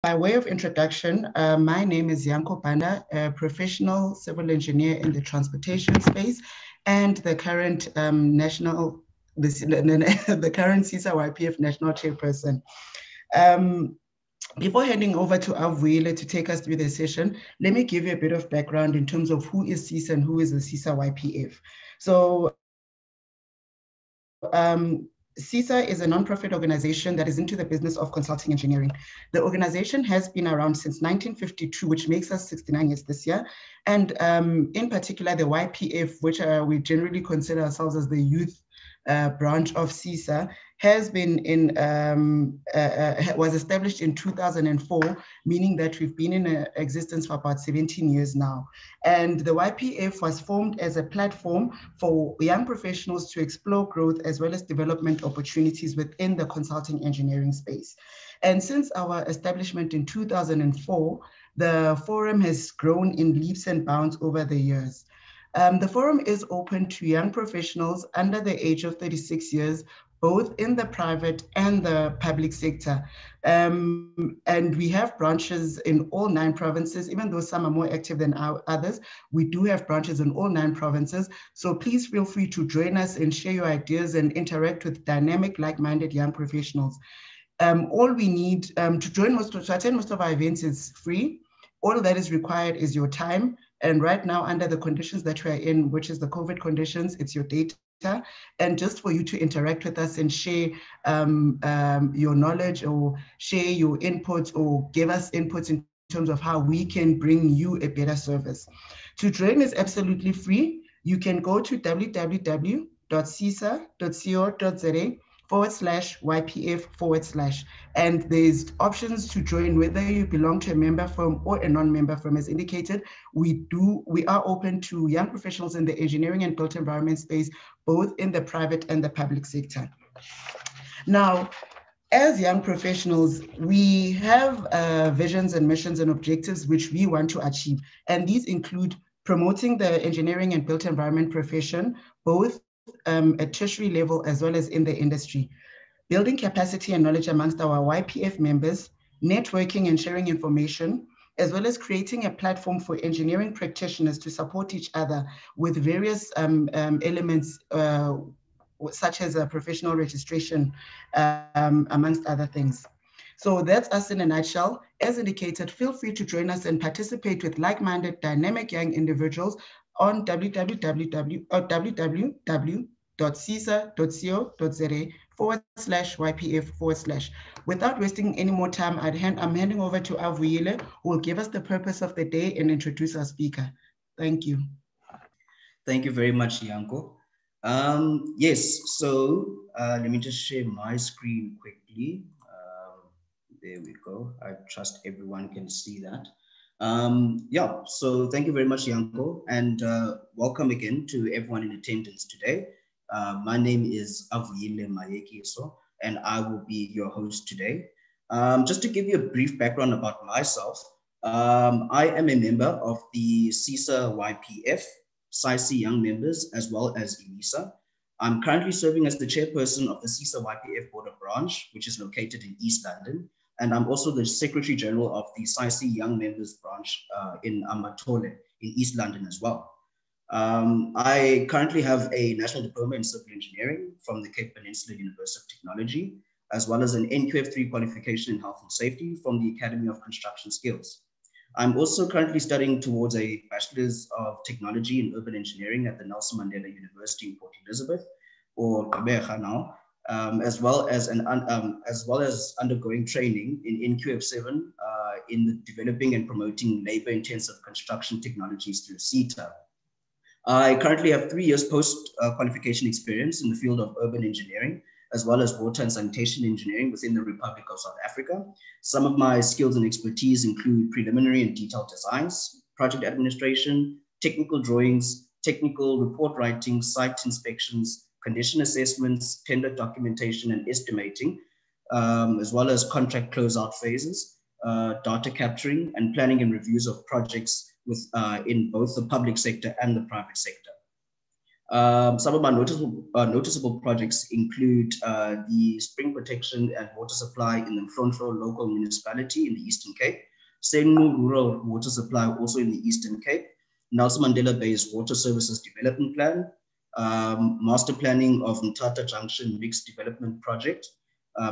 By way of introduction, my name is Yanko Banda, a professional civil engineer in the transportation space and the current the current CESA YPF national chairperson. Before handing over to Avuyile to take us through the session, let me give you a bit of background in terms of who is CESA and who is the CESA YPF. So CESA is a nonprofit organization that is into the business of consulting engineering. The organization has been around since 1952, which makes us 69 years this year. And in particular, the YPF, which we generally consider ourselves as the youth branch of CESA, has been was established in 2004, meaning that we've been in existence for about 17 years now. And the YPF was formed as a platform for young professionals to explore growth as well as development opportunities within the consulting engineering space. And since our establishment in 2004, the forum has grown in leaps and bounds over the years. The forum is open to young professionals under the age of 36 years, both in the private and the public sector. And we have branches in all 9 provinces, even though some are more active than others. We do have branches in all 9 provinces. So please feel free to join us and share your ideas and interact with dynamic, like-minded young professionals. All we need to attend most of our events is free. All that is required is your time. And right now, under the conditions that we're in, which is the COVID conditions, it's your data. And just for you to interact with us and share your knowledge or share your inputs or give us inputs in terms of how we can bring you a better service. To join is absolutely free. You can go to www.cesa.co.za/YPF/, and there's options to join whether you belong to a member firm or a non-member firm. As indicated, we are open to young professionals in the engineering and built environment space, both in the private and the public sector. Now, as young professionals, we have visions and missions and objectives which we want to achieve, and these include promoting the engineering and built environment profession, both at tertiary level as well as in the industry, building capacity and knowledge amongst our YPF members, networking and sharing information, as well as creating a platform for engineering practitioners to support each other with various elements such as a professional registration, amongst other things. So that's us in a nutshell. As indicated, feel free to join us and participate with like-minded, dynamic young individuals on www.cesa.co.za/YPF/. Without wasting any more time, I'm handing over to Avuyile, who will give us the purpose of the day and introduce our speaker. Thank you. Thank you very much, Yanko. Yes, so let me just share my screen quickly. There we go. I trust everyone can see that. Yeah, so thank you very much, Yanko, and welcome again to everyone in attendance today. My name is Avuyile Mayekiso, and I will be your host today. Just to give you a brief background about myself, I am a member of the CESA YPF, CESA Young Members, as well as ELISA. I'm currently serving as the chairperson of the CESA YPF Border Branch, which is located in East London. And I'm also the Secretary General of the CESA Young Members Branch in Amatole in East London as well. I currently have a National Diploma in Civil Engineering from the Cape Peninsula University of Technology, as well as an NQF3 qualification in Health and Safety from the Academy of Construction Skills. I'm also currently studying towards a Bachelor's of Technology in Urban Engineering at the Nelson Mandela University in Port Elizabeth, or Gqeberha now. As well as undergoing training in NQF7 in the developing and promoting labor-intensive construction technologies through CETA. I currently have 3 years post-qualification experience in the field of urban engineering, as well as water and sanitation engineering within the Republic of South Africa. Some of my skills and expertise include preliminary and detailed designs, project administration, technical drawings, technical report writing, site inspections, condition assessments, tender documentation and estimating, as well as contract closeout phases, data capturing, and planning and reviews of projects in both the public sector and the private sector. Some of our noticeable projects include the spring protection and water supply in the Mfronto local municipality in the Eastern Cape, Senmu rural water supply also in the Eastern Cape, Nelson Mandela Bay's water services development plan, master planning of Mthatha Junction mixed development project,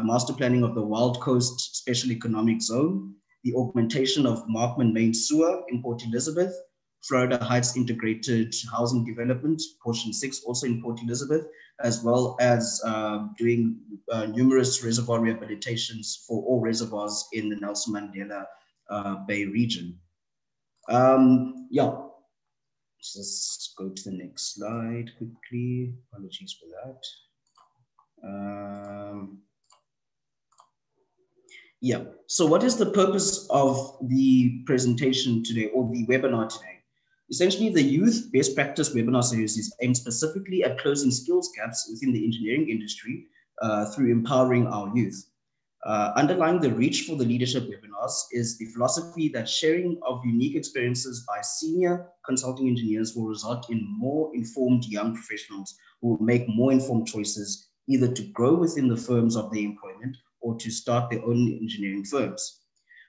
master planning of the Wild Coast Special Economic Zone, the augmentation of Markman Main Sewer in Port Elizabeth, Florida Heights Integrated Housing Development, Portion 6, also in Port Elizabeth, as well as doing numerous reservoir rehabilitations for all reservoirs in the Nelson Mandela Bay region. Yeah, let's go to the next slide quickly. Apologies for that. Yeah, so what is the purpose of the presentation today or the webinar today? Essentially, the Youth Best Practice webinar series is aimed specifically at closing skills gaps within the engineering industry through empowering our youth. Underlying the reach for the leadership webinars is the philosophy that sharing of unique experiences by senior consulting engineers will result in more informed young professionals who will make more informed choices, either to grow within the firms of their employment or to start their own engineering firms.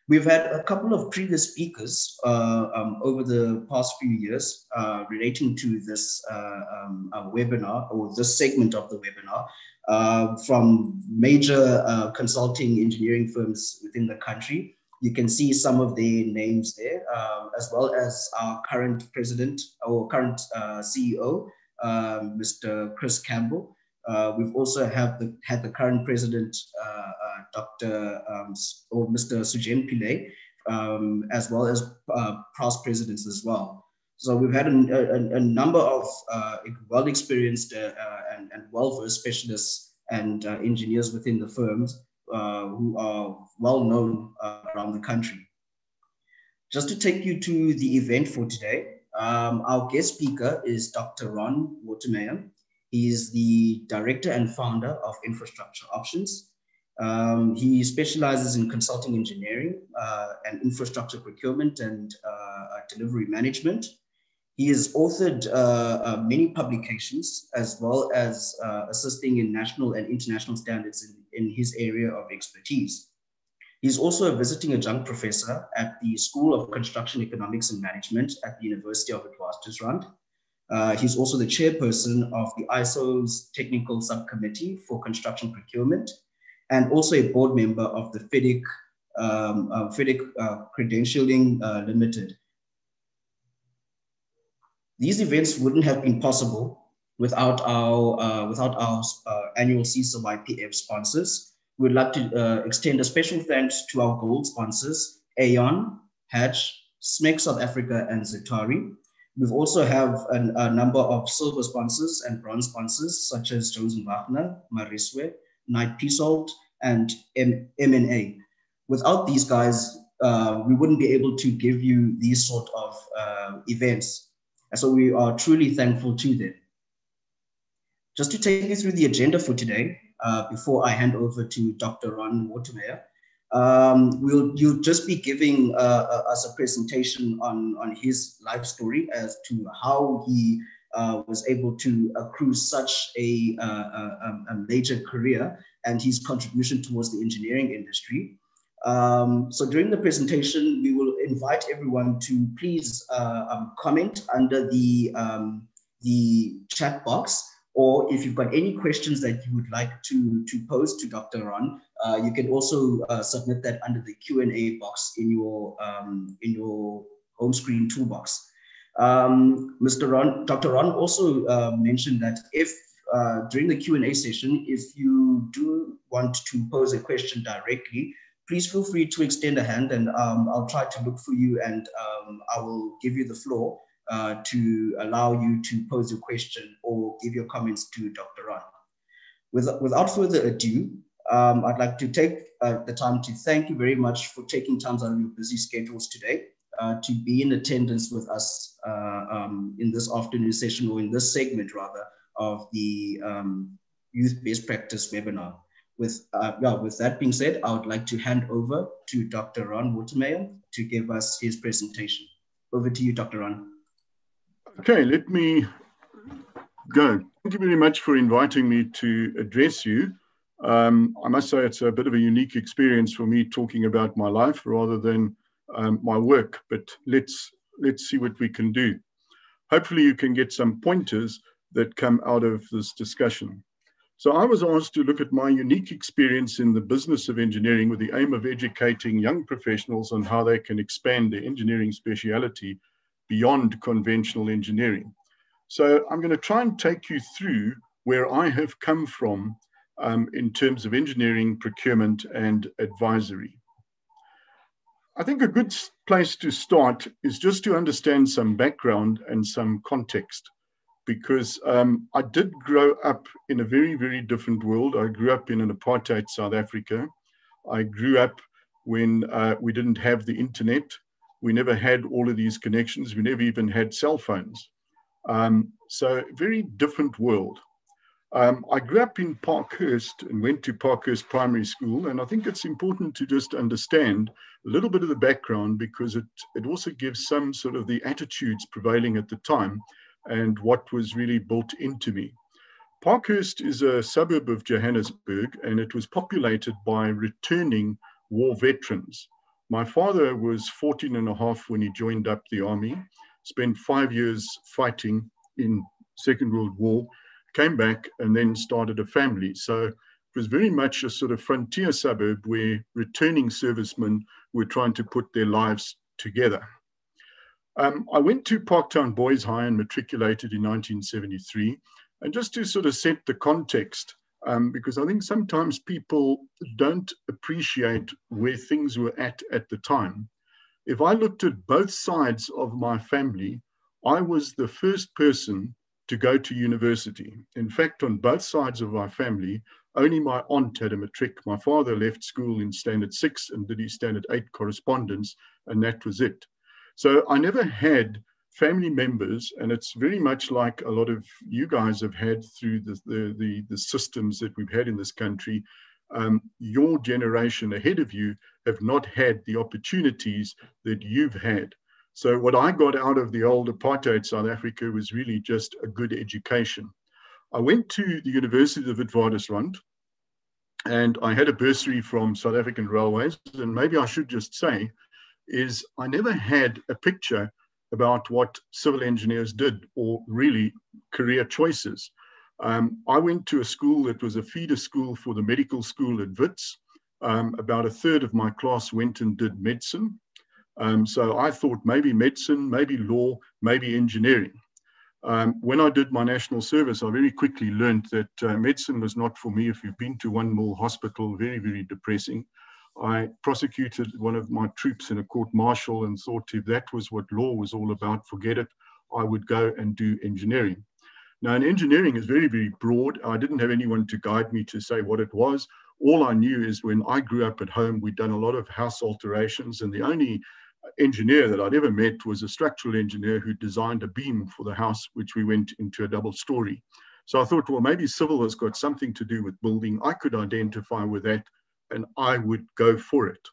We've had a couple of previous speakers over the past few years relating to this webinar or this segment of the webinar from major consulting engineering firms within the country. You can see some of their names there, as well as our current president or current CEO, Mr. Chris Campbell. We've also had the current president, Dr. or Mr. Sujen Pillay, as well as past presidents as well. So we've had a number of well-experienced and well-versed specialists and engineers within the firms who are well-known around the country. Just to take you to the event for today, our guest speaker is Dr. Ron Watermeyer. He is the director and founder of Infrastructure Options. He specializes in consulting engineering and infrastructure procurement and delivery management. He has authored many publications, as well as assisting in national and international standards in his area of expertise. He's also a visiting adjunct professor at the School of Construction Economics and Management at the University of Witwatersrand. He's also the chairperson of the ISO's Technical Subcommittee for Construction Procurement, and also a board member of the FEDIC Credentialing Limited. These events wouldn't have been possible without our annual CESA YPF sponsors. We'd like to extend a special thanks to our gold sponsors, Aon, Hatch, SMEC South Africa, and Zetari. We've also have a number of silver sponsors and bronze sponsors, such as Jones & Wagner, Mariswe, Knight Peacehold, and MNA. Without these guys, we wouldn't be able to give you these sort of events. And so we are truly thankful to them. Just to take you through the agenda for today, before I hand over to Dr. Ron Watermeyer, you'll just be giving us a presentation on his life story as to how he was able to accrue such a major career and his contribution towards the engineering industry. So during the presentation, we will invite everyone to please comment under the chat box, or if you've got any questions that you would like to pose to Dr. Ron, you can also submit that under the Q&A box in your home screen toolbox. Dr. Ron also mentioned that if during the Q&A session, if you do want to pose a question directly, please feel free to extend a hand, and I'll try to look for you, and I will give you the floor to allow you to pose your question or give your comments to Dr. Ron. Without further ado, I'd like to take the time to thank you very much for taking time out of your busy schedules today to be in attendance with us in this afternoon session, or in this segment rather, of the Youth Best Practice webinar. With that being said, I would like to hand over to Dr. Ron Watermeyer to give us his presentation. Over to you, Dr. Ron. Okay, let me go. Thank you very much for inviting me to address you. I must say it's a bit of a unique experience for me talking about my life rather than my work, but let's see what we can do. Hopefully you can get some pointers that come out of this discussion. So I was asked to look at my unique experience in the business of engineering with the aim of educating young professionals on how they can expand their engineering speciality beyond conventional engineering. So I'm going to try and take you through where I have come from in terms of engineering, procurement, and advisory. I think a good place to start is just to understand some background and some context, because I did grow up in a very, very different world. I grew up in an apartheid South Africa. I grew up when we didn't have the internet. We never had all of these connections. We never even had cell phones. So very different world. I grew up in Parkhurst and went to Parkhurst Primary School. And I think it's important to just understand a little bit of the background, because it also gives some sort of the attitudes prevailing at the time and what was really built into me. Parkhurst is a suburb of Johannesburg, and it was populated by returning war veterans. My father was 14 and a half when he joined up the army, spent 5 years fighting in Second World War, came back and then started a family. So it was very much a sort of frontier suburb where returning servicemen were trying to put their lives together. I went to Parktown Boys High and matriculated in 1973. And just to sort of set the context, because I think sometimes people don't appreciate where things were at the time. If I looked at both sides of my family, I was the first person to go to university. In fact, on both sides of my family, only my aunt had a matric. My father left school in standard 6 and did his standard 8 correspondence, and that was it. So I never had family members, and it's very much like a lot of you guys have had through the systems that we've had in this country. Your generation ahead of you have not had the opportunities that you've had. So what I got out of the old apartheid South Africa was really just a good education. I went to the University of Witwatersrand, and I had a bursary from South African Railways. And maybe I should just say is I never had a picture about what civil engineers did or really career choices. I went to a school that was a feeder school for the medical school at Wits. About a third of my class went and did medicine. So I thought maybe medicine, maybe law, maybe engineering. When I did my national service, I very quickly learned that medicine was not for me. If you've been to One Mill Hospital, very, very depressing. I prosecuted one of my troops in a court-martial and thought if that was what law was all about, forget it, I would go and do engineering. Now, engineering is very, very broad. I didn't have anyone to guide me to say what it was. All I knew is when I grew up at home, we'd done a lot of house alterations, and the only engineer that I'd ever met was a structural engineer who designed a beam for the house, which we went into a double story. So I thought, well, maybe civil has got something to do with building. I could identify with that, and I would go for it.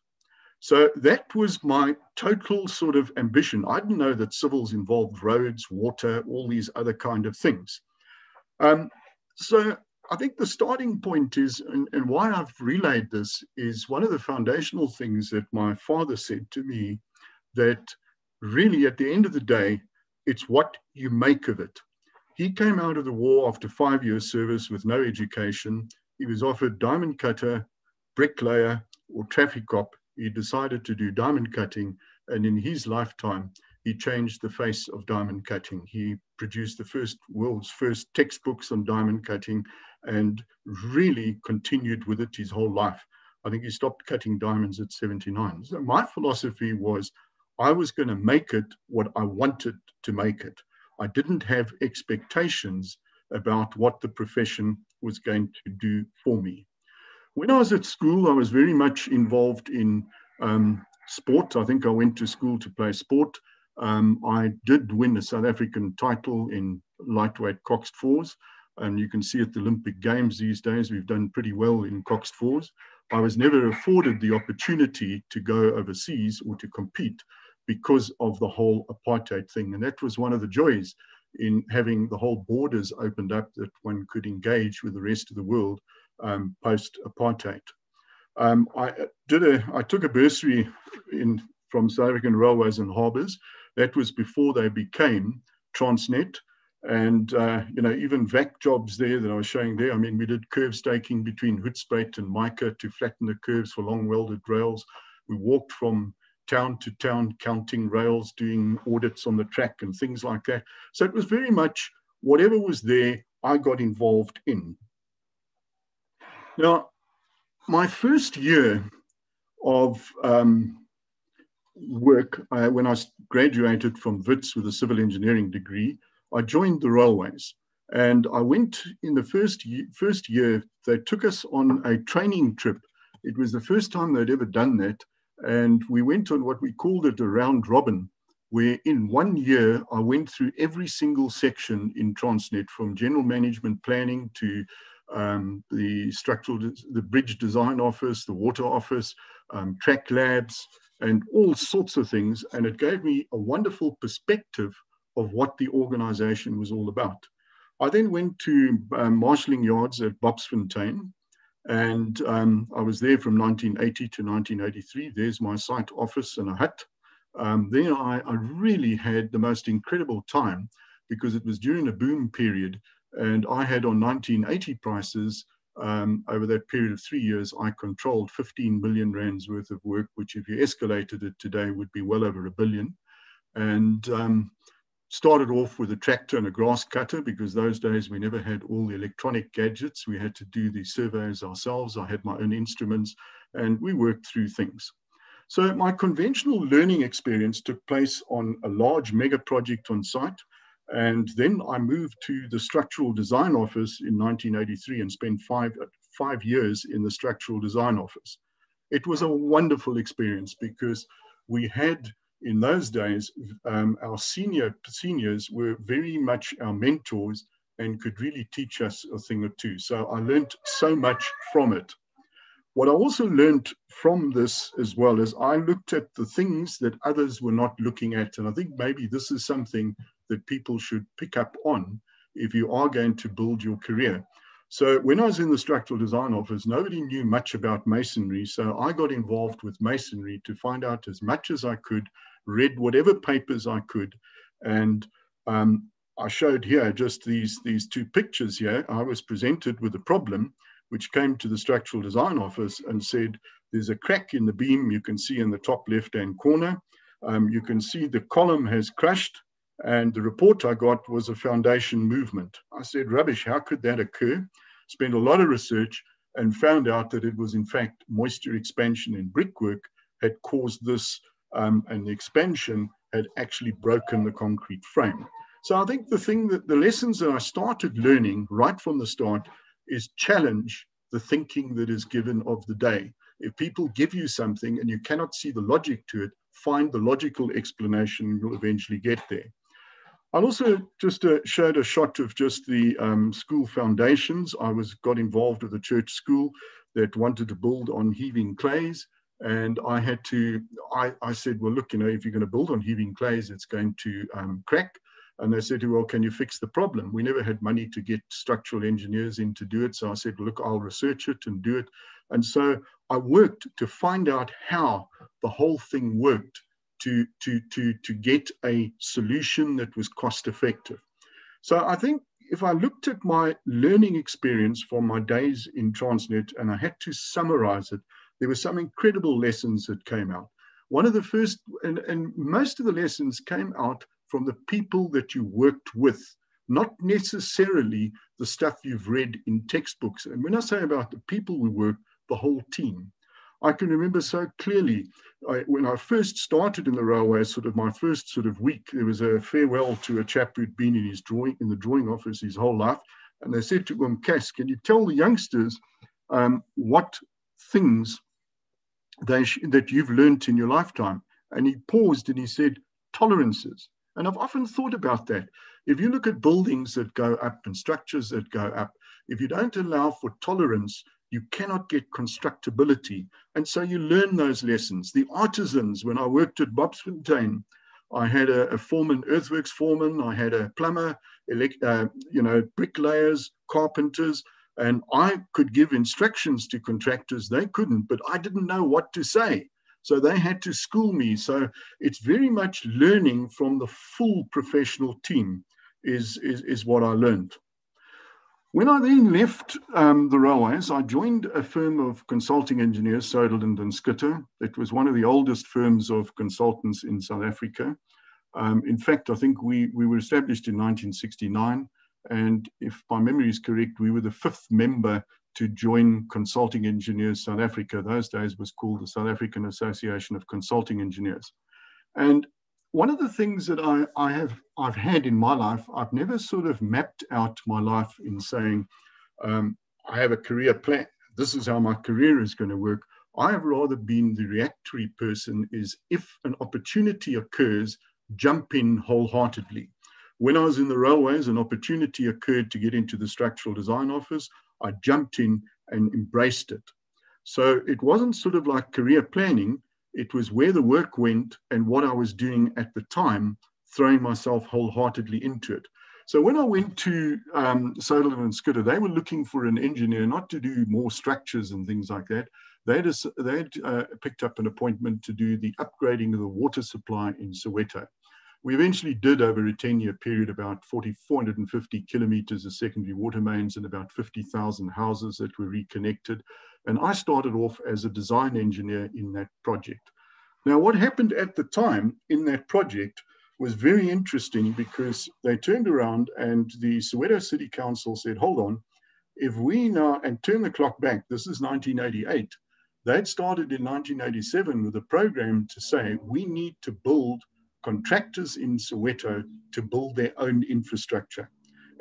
So that was my total sort of ambition. I didn't know that civils involved roads, water, all these other kind of things. So I think the starting point is, and why I've relayed this, is one of the foundational things that my father said to me, that really at the end of the day, it's what you make of it. He came out of the war after 5 years service with no education. He was offered diamond cutter, bricklayer, or traffic cop. He decided to do diamond cutting, and in his lifetime, he changed the face of diamond cutting. He produced the world's first textbooks on diamond cutting and really continued with it his whole life. I think he stopped cutting diamonds at 79. So my philosophy was I was going to make it what I wanted to make it. I didn't have expectations about what the profession was going to do for me. When I was at school, I was very much involved in sport. I think I went to school to play sport. I did win a South African title in lightweight coxed fours. And you can see at the Olympic Games these days, we've done pretty well in coxed fours. I was never afforded the opportunity to go overseas or to compete because of the whole apartheid thing. And that was one of the joys in having the whole borders opened up that one could engage with the rest of the world post-apartheid. I took a bursary from South African Railways and Harbours. That was before they became Transnet. And, you know, even VAC jobs there that I was showing there. I mean, we did curve staking between Hoedspruit and Mica to flatten the curves for long welded rails. We walked from town to town, counting rails, doing audits on the track and things like that. So it was very much whatever was there, I got involved in. Now, my first year of work, when I graduated from Wits with a civil engineering degree, I joined the railways. And I went in the first year, they took us on a training trip. It was the first time they'd ever done that. And we went on what we called it a round robin, where in 1 year, I went through every single section in Transnet, from general management planning to the bridge design office, the water office, track labs, and all sorts of things. And it gave me a wonderful perspective of what the organization was all about. I then went to marshalling yards at Bobsfontein, and I was there from 1980 to 1983. There's my site office and a hut. There I really had the most incredible time, because it was during a boom period, and I had on 1980 prices, over that period of 3 years, I controlled 15 billion rands worth of work, which if you escalated it today would be well over $1 billion. And started off with a tractor and a grass cutter, because those days we never had all the electronic gadgets. We had to do the surveys ourselves. I had my own instruments, and we worked through things. So my conventional learning experience took place on a large mega project on site. And then I moved to the structural design office in 1983 and spent five years in the structural design office. It was a wonderful experience, because we had, in those days, our seniors were very much our mentors and could really teach us a thing or two. So I learned so much from it. What I also learned from this as well is I looked at the things that others were not looking at. And I think maybe this is something that people should pick up on if you are going to build your career. So when I was in the structural design office, nobody knew much about masonry. So I got involved with masonry to find out as much as I could, read whatever papers I could. And I showed here just these two pictures here. I was presented with a problem, which came to the structural design office and said, there's a crack in the beam you can see in the top left-hand corner. You can see the column has crushed, and the report I got was a foundation movement. I said, rubbish, how could that occur? Spent a lot of research and found out that it was in fact moisture expansion in brickwork had caused this, and the expansion had actually broken the concrete frame. So I think the lessons that I started learning right from the start is challenge the thinking that is given of the day. If people give you something and you cannot see the logic to it, find the logical explanation, you'll eventually get there. I also just showed a shot of just the school foundations. I got involved with a church school that wanted to build on heaving clays. And I had to, I said, well, look, you know, if you're going to build on heaving clays, it's going to crack. And they said, well, can you fix the problem? We never had money to get structural engineers in to do it. So I said, well, look, I'll research it and do it. And so I worked to find out how the whole thing worked to get a solution that was cost effective. So I think if I looked at my learning experience from my days in Transnet and I had to summarize it, there were some incredible lessons that came out. One of the first, and most of the lessons came out from the people that you worked with, not necessarily the stuff you've read in textbooks. And when I say about the people we work, the whole team. I can remember so clearly when I first started in the railway, sort of my first sort of week, there was a farewell to a chap who'd been in the drawing office his whole life. And they said to him, Cass, can you tell the youngsters what things that you've learned in your lifetime? And he paused and he said, tolerances. And I've often thought about that. If you look at buildings that go up and structures that go up, if you don't allow for tolerance, you cannot get constructability. And so you learn those lessons. The artisans, when I worked at Bobsfontein, I had a foreman, earthworks foreman. I had a plumber, bricklayers, carpenters, and I could give instructions to contractors. They couldn't, but I didn't know what to say. So they had to school me. So it's very much learning from the full professional team is what I learned. When I then left the railways, I joined a firm of consulting engineers, Soderlund and Schutte. It was one of the oldest firms of consultants in South Africa. In fact, I think we were established in 1969. And if my memory is correct, we were the 5th member to join Consulting Engineers South Africa. Those days was called the South African Association of Consulting Engineers. And one of the things that I've had in my life, I've never sort of mapped out my life in saying, I have a career plan. This is how my career is going to work. I have rather been the reactory person, is if an opportunity occurs, jump in wholeheartedly. When I was in the railways, an opportunity occurred to get into the structural design office. I jumped in and embraced it. So it wasn't sort of like career planning. It was where the work went and what I was doing at the time, throwing myself wholeheartedly into it. So when I went to Soderlund and Schutte, they were looking for an engineer, not to do more structures and things like that. They had picked up an appointment to do the upgrading of the water supply in Soweto. We eventually did, over a 10-year period, about 450 kilometers of secondary water mains and about 50,000 houses that were reconnected. And I started off as a design engineer in that project. Now, what happened at the time in that project was very interesting, because they turned around and the Soweto City Council said, hold on, if we now, and turn the clock back, this is 1988, they'd started in 1987 with a program to say, we need to build contractors in Soweto to build their own infrastructure.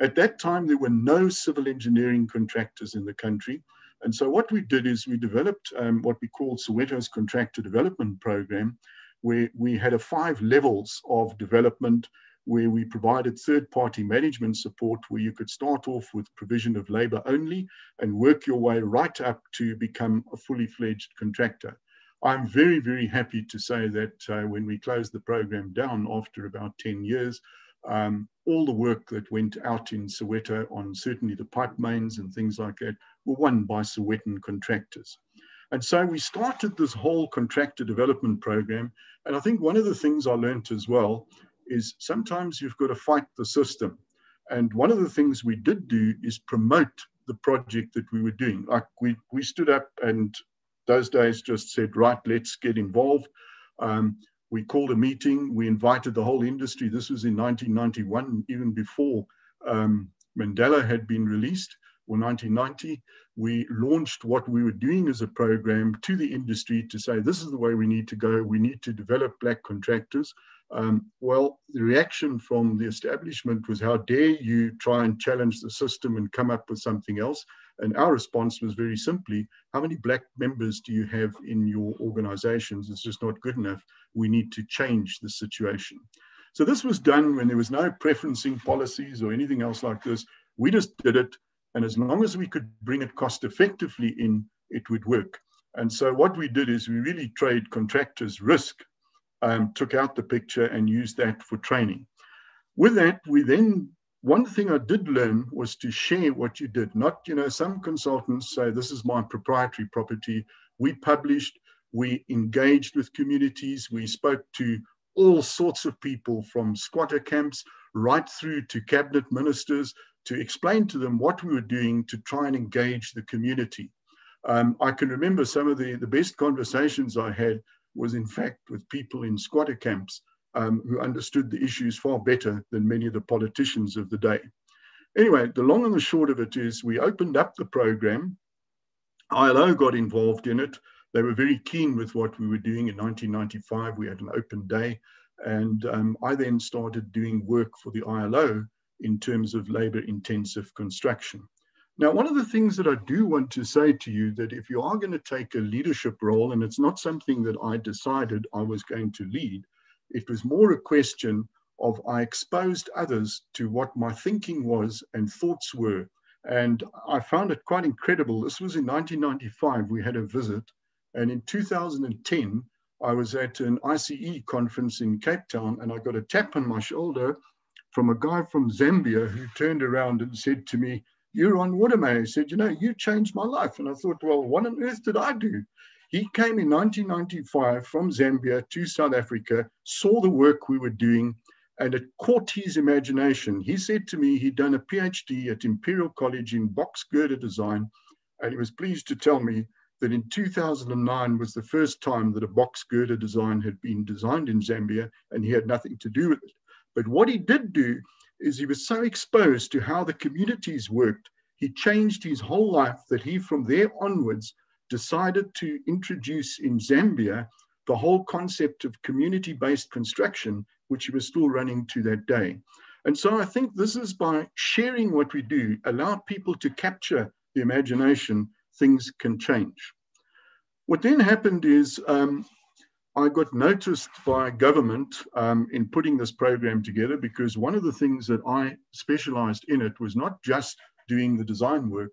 At that time, there were no civil engineering contractors in the country. And so what we did is we developed what we called Soweto's Contractor Development Program, where we had 5 levels of development, where we provided third-party management support, where you could start off with provision of labor only and work your way right up to become a fully fledged contractor. I'm very, very happy to say that when we closed the program down after about 10 years, all the work that went out in Soweto on certainly the pipe mains and things like that were won by Sowetan contractors. And so we started this whole contractor development program. And I think one of the things I learned as well is sometimes you've got to fight the system. And one of the things we did do is promote the project that we were doing. Like we stood up and those days just said, right, let's get involved. We called a meeting. We invited the whole industry. This was in 1991, even before Mandela had been released, or 1990. We launched what we were doing as a program to the industry to say, this is the way we need to go. We need to develop black contractors. Well, the reaction from the establishment was, how dare you try and challenge the system and come up with something else? And our response was very simply, how many black members do you have in your organizations? It's just not good enough. We need to change the situation. So this was done when there was no preferencing policies or anything else like this. We just did it. And as long as we could bring it cost effectively in, it would work. And so what we did is we really trade contractors' risk, took out the picture and used that for training. With that, we then, one thing I did learn was to share what you did. Not, some consultants say, this is my proprietary property. We published, we engaged with communities. We spoke to all sorts of people, from squatter camps right through to cabinet ministers, to explain to them what we were doing to try and engage the community. I can remember some of the best conversations I had was in fact with people in squatter camps who understood the issues far better than many of the politicians of the day. Anyway, the long and the short of it is we opened up the program. ILO got involved in it. They were very keen with what we were doing. In 1995, we had an open day. And I then started doing work for the ILO in terms of labor-intensive construction. Now, one of the things that I do want to say to you, that if you are going to take a leadership role, and it's not something that I decided I was going to lead, it was more a question of I exposed others to what my thinking was and thoughts were. And I found it quite incredible. This was in 1995, we had a visit. And in 2010, I was at an ICE conference in Cape Town, and I got a tap on my shoulder from a guy from Zambia who turned around and said to me, "You're on Waterman." He said, "You know, you changed my life." And I thought, well, what on earth did I do? He came in 1995 from Zambia to South Africa, saw the work we were doing, and it caught his imagination. He said to me he'd done a PhD at Imperial College in box girder design, and he was pleased to tell me that in 2009 was the first time that a box girder design had been designed in Zambia, and he had nothing to do with it. But what he did do is he was so exposed to how the communities worked, he changed his whole life that he, from there onwards, decided to introduce in Zambia the whole concept of community-based construction, which he was still running to that day. And so I think this is by sharing what we do, allow people to capture the imagination, things can change. What then happened is I got noticed by government in putting this program together, because one of the things that I specialized in it was not just doing the design work.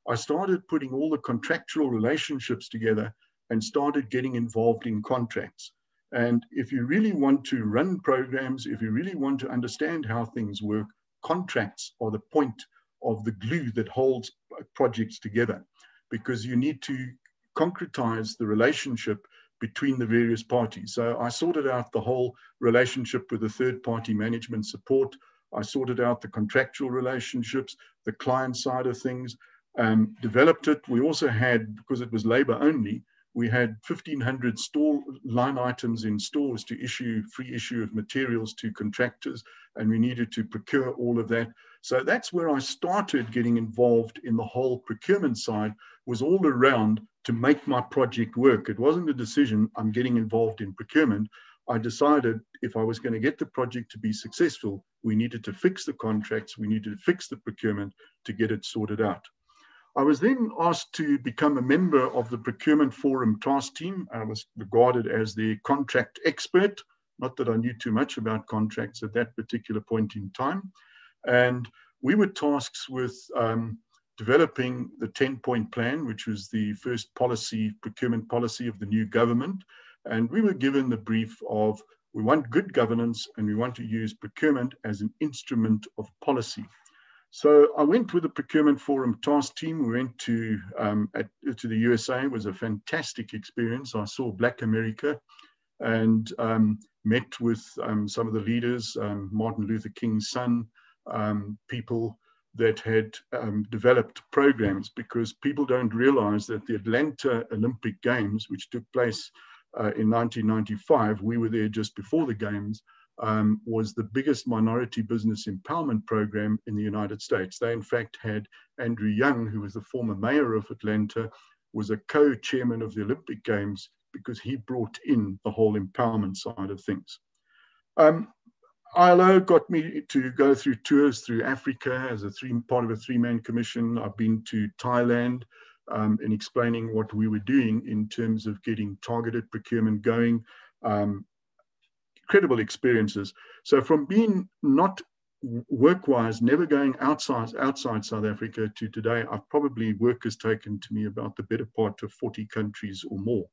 I started putting all the contractual relationships together and started getting involved in contracts. And if you really want to run programs, if you really want to understand how things work, contracts are the point of the glue that holds projects together, because you need to concretize the relationship between the various parties. So I sorted out the whole relationship with the third-party management support. I sorted out the contractual relationships, the client side of things, developed it. We also had, because it was labor only, we had 1,500 store line items in stores to issue free issue of materials to contractors, and we needed to procure all of that. So that's where I started getting involved in the whole procurement side, was all around to make my project work. It wasn't a decision, I'm getting involved in procurement. I decided if I was going to get the project to be successful, we needed to fix the contracts, we needed to fix the procurement to get it sorted out. I was then asked to become a member of the Procurement Forum task team. I was regarded as the contract expert, not that I knew too much about contracts at that particular point in time. And we were tasked with developing the 10-point plan, which was the first policy, procurement policy of the new government. And we were given the brief of, we want good governance and we want to use procurement as an instrument of policy. So I went with the Procurement Forum task team. We went to the USA. It was a fantastic experience. I saw Black America and met with some of the leaders, Martin Luther King's son, people that had developed programs, because people don't realize that the Atlanta Olympic Games, which took place in 1995, we were there just before the Games, was the biggest minority business empowerment program in the United States. They in fact had Andrew Young, who was the former mayor of Atlanta, was a co-chairman of the Olympic Games, because he brought in the whole empowerment side of things. ILO got me to go through tours through Africa as part of a three-man commission. I've been to Thailand in explaining what we were doing in terms of getting targeted procurement going. Incredible experiences. So from being not work-wise, never going outside South Africa, to today, I've probably, work has taken to me about the better part of 40 countries or more.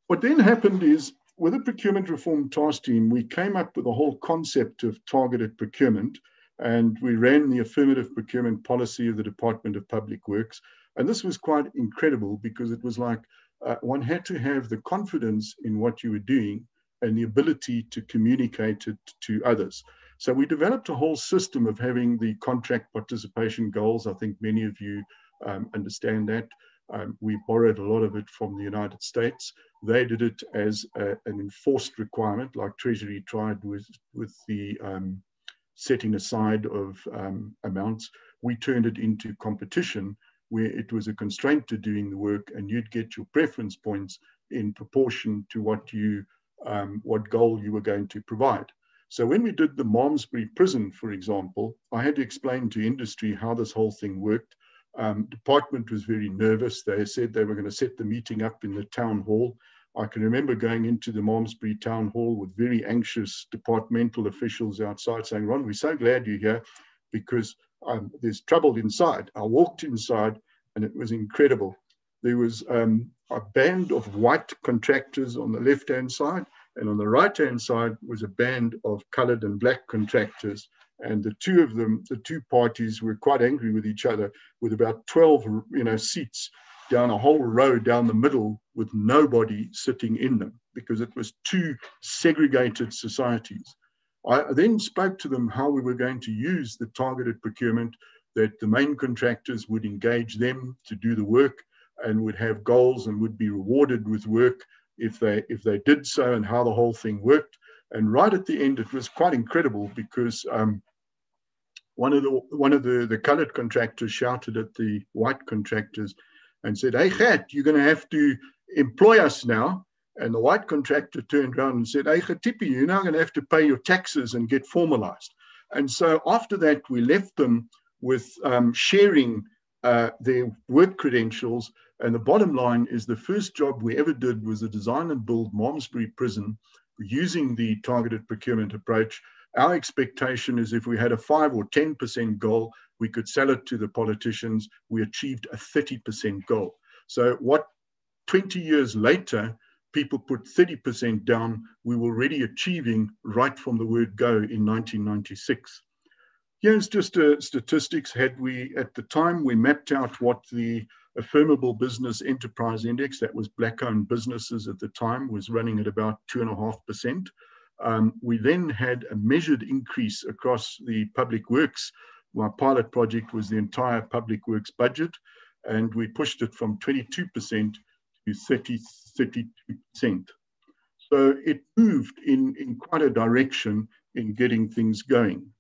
What then happened is, with the procurement reform task team, we came up with a whole concept of targeted procurement, and we ran the affirmative procurement policy of the Department of Public Works. And this was quite incredible, because it was like one had to have the confidence in what you were doing and the ability to communicate it to others. So we developed a whole system of having the contract participation goals. I think many of you understand that. We borrowed a lot of it from the United States. They did it as an enforced requirement, like Treasury tried with the setting aside of amounts. We turned it into competition, where it was a constraint to doing the work, and you'd get your preference points in proportion to what goal you were going to provide. So when we did the Malmesbury prison, for example, I had to explain to industry how this whole thing worked. Department was very nervous. They said they were going to set the meeting up in the town hall. I can remember going into the Malmesbury town hall with very anxious departmental officials outside saying, "Ron, we're so glad you're here, because there's trouble inside." I walked inside and it was incredible. There was a band of white contractors on the left-hand side, and on the right-hand side was a band of colored and black contractors. And the two of them, the two parties, were quite angry with each other, with about 12, seats down a whole row down the middle with nobody sitting in them, because it was two segregated societies. I then spoke to them how we were going to use the targeted procurement, that the main contractors would engage them to do the work and would have goals and would be rewarded with work if they did so, and how the whole thing worked. And right at the end, it was quite incredible, because one of the colored contractors shouted at the white contractors and said, "Hey, Gert, you're going to have to employ us now." And the white contractor turned around and said, "Hey, Getipi, you're now going to have to pay your taxes and get formalized." And so after that, we left them with sharing their work credentials. And the bottom line is, the first job we ever did was the design and build Malmesbury Prison using the targeted procurement approach. Our expectation is if we had a 5 or 10% goal, we could sell it to the politicians. We achieved a 30% goal. So what 20 years later, people put 30% down, we were already achieving right from the word go in 1996. Here's just statistics. At the time, we mapped out what the Affirmable Business Enterprise Index, that was black-owned businesses at the time, was running at about 2.5%. We then had a measured increase across the public works. My pilot project was the entire public works budget, and we pushed it from 22% to 32%. So it moved in quite a direction in getting things going.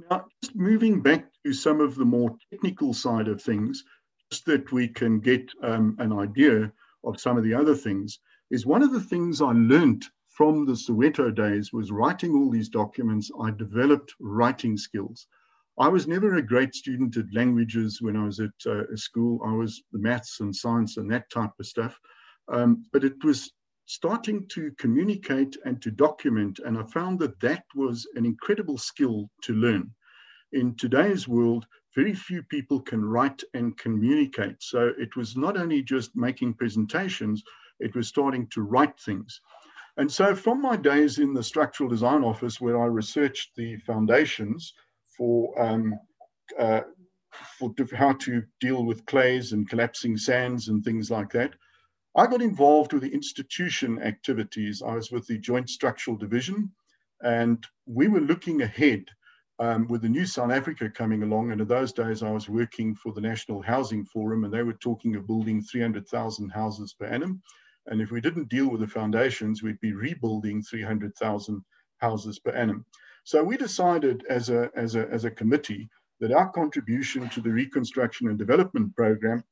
Now, just moving back to some of the more technical side of things, just that we can get an idea of some of the other things, is one of the things I learned from the Soweto days was writing all these documents. I developed writing skills. I was never a great student at languages when I was at school. I was the maths and science and that type of stuff. But it was starting to communicate and to document, and I found that that was an incredible skill to learn. In today's world, very few people can write and communicate. So it was not only just making presentations, it was starting to write things. And so from my days in the structural design office, where I researched the foundations for how to deal with clays and collapsing sands and things like that, I got involved with the institution activities. I was with the Joint Structural Division, and we were looking ahead with the new South Africa coming along. And in those days, I was working for the National Housing Forum, and they were talking of building 300,000 houses per annum. And if we didn't deal with the foundations, we'd be rebuilding 300,000 houses per annum. So we decided as a committee that our contribution to the reconstruction and development program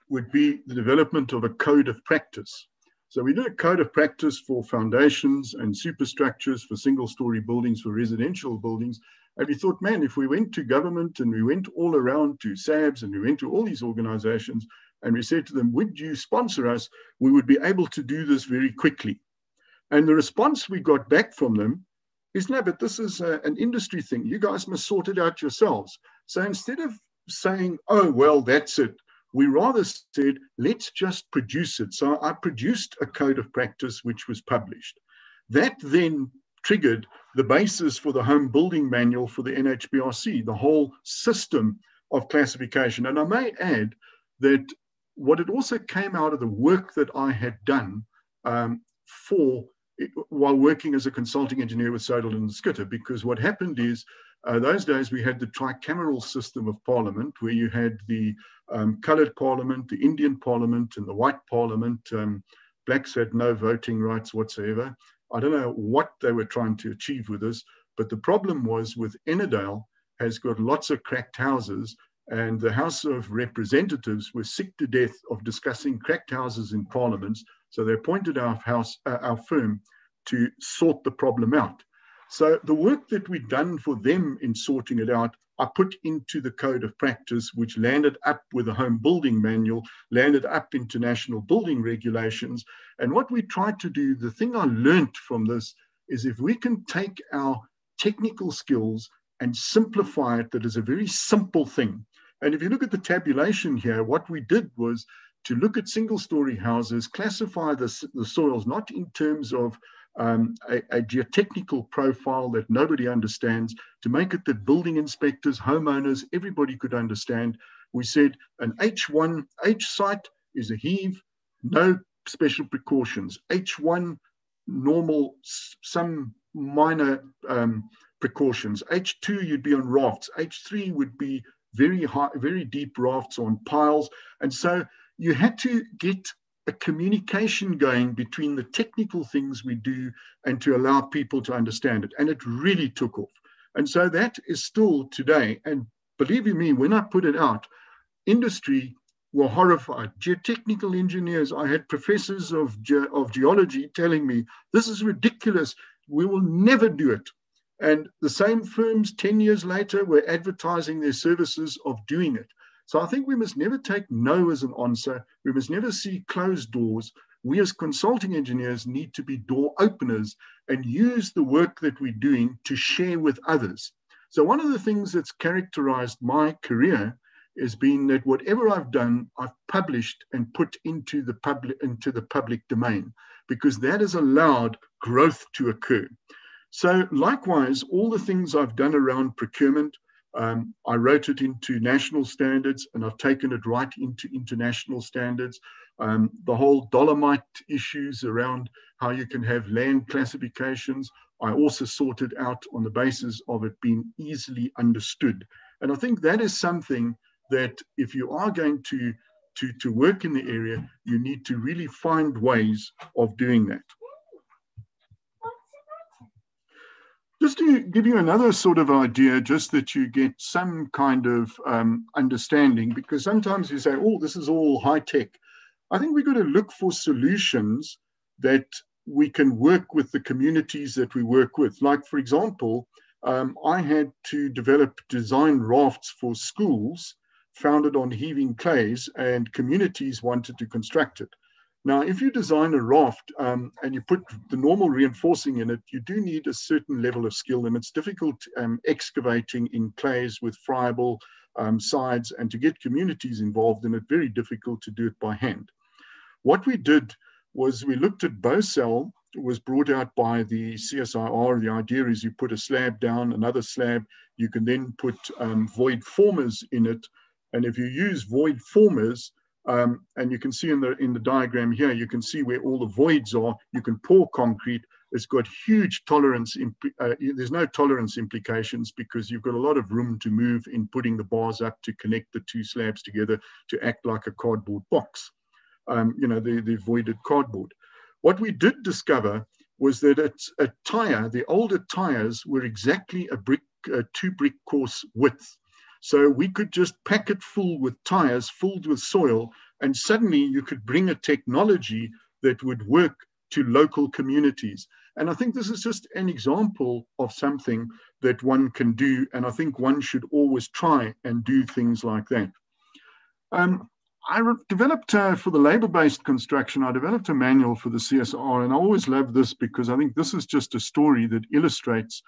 would be the development of a code of practice. So we did a code of practice for foundations and superstructures, for single-story buildings, for residential buildings. And we thought, man, if we went to government and we went all around to SABS and we went to all these organizations and we said to them, would you sponsor us? We would be able to do this very quickly. And the response we got back from them is, no, but this is an industry thing. You guys must sort it out yourselves. So instead of saying, oh, well, that's it, we rather said, let's just produce it. So I produced a code of practice which was published. That then triggered the basis for the home building manual for the NHBRC, the whole system of classification. And I may add that what it also came out of the work that I had done while working as a consulting engineer with Soderlund and Schutte, because what happened is, those days we had the tricameral system of parliament, where you had the coloured parliament, the Indian parliament, and the white parliament. Blacks had no voting rights whatsoever. I don't know what they were trying to achieve with this, but the problem was with Ennerdale has got lots of cracked houses, and the House of Representatives were sick to death of discussing cracked houses in parliaments. So they appointed our firm to sort the problem out. So the work that we'd done for them in sorting it out, I put into the code of practice, which landed up with a home building manual, landed up into national building regulations. And what we tried to do, the thing I learned from this, is if we can take our technical skills and simplify it, that is a very simple thing. And if you look at the tabulation here, what we did was to look at single-story houses, classify the soils not in terms of a geotechnical profile that nobody understands, to make it that building inspectors, homeowners, everybody could understand. We said an H1, H site is a heave, no special precautions. H1, normal, some minor precautions. H2, you'd be on rafts. H3 would be very high, very deep rafts on piles. And so you had to get a communication going between the technical things we do and to allow people to understand it. And it really took off. And so that is still today. And believe you me, when I put it out, industry were horrified. Geotechnical engineers, I had professors of geology telling me, this is ridiculous. We will never do it. And the same firms 10 years later were advertising their services of doing it. So I think we must never take no as an answer. We must never see closed doors. We as consulting engineers need to be door openers and use the work that we're doing to share with others. So one of the things that's characterized my career has been that whatever I've done, I've published and put into the public domain, because that has allowed growth to occur. So likewise, all the things I've done around procurement, I wrote it into national standards and I've taken it right into international standards. The whole dolomite issues around how you can have land classifications, I also sorted out on the basis of it being easily understood. And I think that is something that if you are going to work in the area, you need to really find ways of doing that. Just to give you another sort of idea, just that you get some kind of understanding, because sometimes you say, oh, this is all high tech. I think we've got to look for solutions that we can work with the communities that we work with. Like, for example, I had to design rafts for schools founded on heaving clays, and communities wanted to construct it. Now, if you design a raft and you put the normal reinforcing in it, you do need a certain level of skill, and it's difficult excavating in clays with friable sides, and to get communities involved in it, very difficult to do it by hand. What we did was we looked at Bocell, was brought out by the CSIR. The idea is you put a slab down, another slab, you can then put void formers in it. And if you use void formers, and you can see in the diagram here, you can see where all the voids are. You can pour concrete. It's got huge tolerance. There's no tolerance implications because you've got a lot of room to move in putting the bars up to connect the two slabs together to act like a cardboard box, you know, the voided cardboard. What we did discover was that a tire, the older tires were exactly a 2 brick course width. So we could just pack it full with tires, filled with soil, and suddenly you could bring a technology that would work to local communities. And I think this is just an example of something that one can do. And I think one should always try and do things like that. I developed, for the labor-based construction, I developed a manual for the CSR. And I always love this because I think this is just a story that illustrates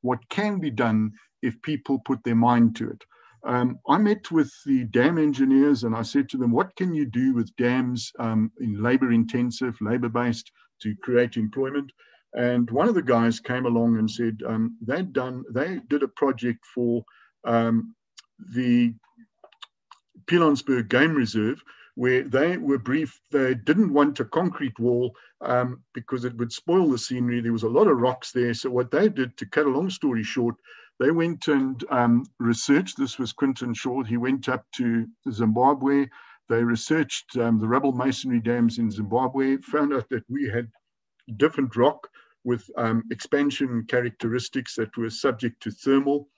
what can be done if people put their mind to it. I met with the dam engineers and I said to them, what can you do with dams in labor-intensive, labor-based to create employment? And one of the guys came along and said they did a project for the Pilanesberg Game Reserve, where they were briefed they didn't want a concrete wall because it would spoil the scenery. There was a lot of rocks there. So what they did, to cut a long story short, they went and researched. This was Quinton Shaw. He went up to Zimbabwe. They researched the rubble masonry dams in Zimbabwe, found out that we had different rock with expansion characteristics that were subject to thermal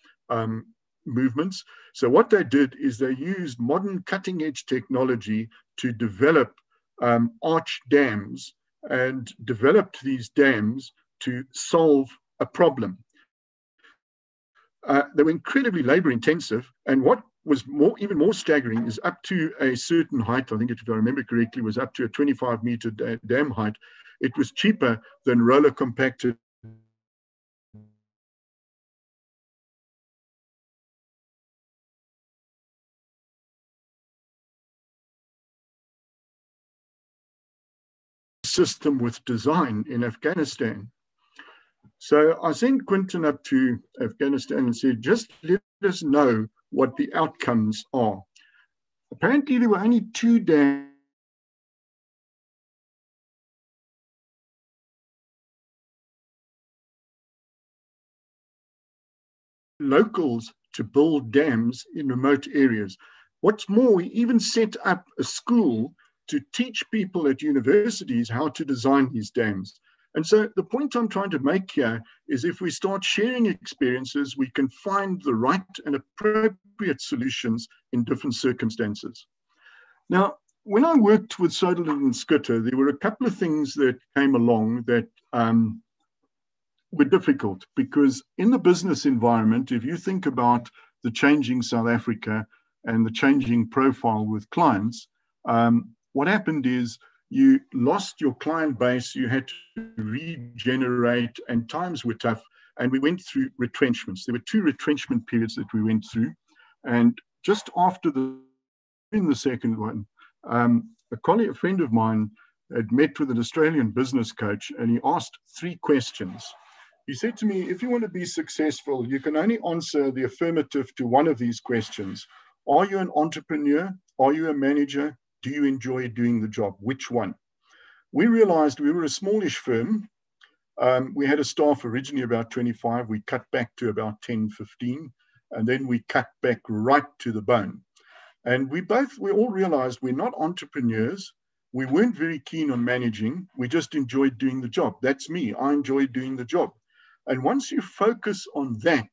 movements. So what they did is they used modern cutting-edge technology to develop arch dams and developed these dams to solve a problem. They were incredibly labor-intensive, and what was even more staggering is up to a certain height, I think if I remember correctly, was up to a 25-meter dam height. It was cheaper than roller compacted system with design in Afghanistan. So I sent Quinton up to Afghanistan and said, just let us know what the outcomes are. Apparently there were only 2 dams locals to build dams in remote areas. What's more, we even set up a school to teach people at universities how to design these dams. And so the point I'm trying to make here is if we start sharing experiences, we can find the right and appropriate solutions in different circumstances. Now, when I worked with Soderlund and Schutte, there were a couple of things that came along that were difficult, because in the business environment, if you think about the changing South Africa and the changing profile with clients, what happened is you lost your client base, you had to regenerate, and times were tough, and we went through retrenchments. There were 2 retrenchment periods that we went through, and just after in the second one, a friend of mine had met with an Australian business coach, and he asked 3 questions. He said to me, if you want to be successful, you can only answer the affirmative to one of these questions. Are you an entrepreneur? Are you a manager? Do you enjoy doing the job? Which one? We realized we were a smallish firm. We had a staff originally about 25. We cut back to about 10, 15, and then we cut back right to the bone. And we all realized we're not entrepreneurs. We weren't very keen on managing. We just enjoyed doing the job. That's me. I enjoy doing the job. And once you focus on that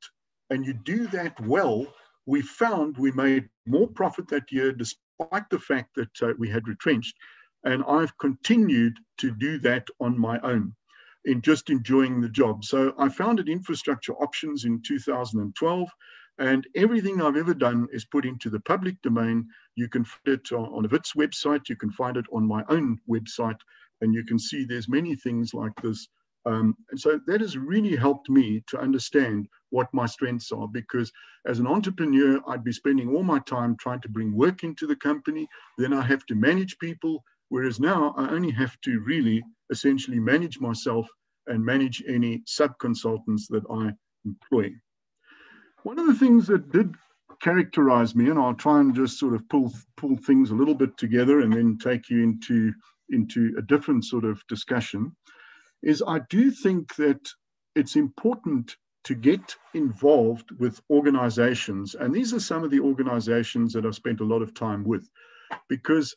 and you do that well, we found we made more profit that year despite the fact that we had retrenched. And I've continued to do that on my own in just enjoying the job. So I founded Infrastructure Options in 2012, and everything I've ever done is put into the public domain. You can find it on a WITS website. You can find it on my own website, and you can see there's many things like this. And so that has really helped me to understand what my strengths are, because as an entrepreneur, I'd be spending all my time trying to bring work into the company. Then I have to manage people, whereas now I only have to really essentially manage myself and manage any sub-consultants that I employ. One of the things that did characterize me, and I'll try and just sort of pull things a little bit together and then take you into a different sort of discussion, is I do think that it's important to get involved with organizations. And these are some of the organizations that I've spent a lot of time with, because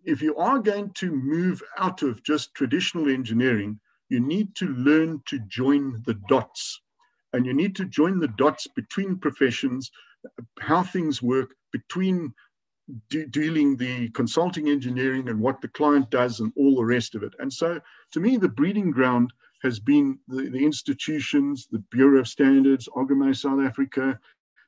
if you are going to move out of just traditional engineering, you need to learn to join the dots. And you need to join the dots between professions, how things work, between dealing the consulting engineering and what the client does and all the rest of it. And so to me, the breeding ground has been the institutions, the Bureau of Standards, OGMA South Africa,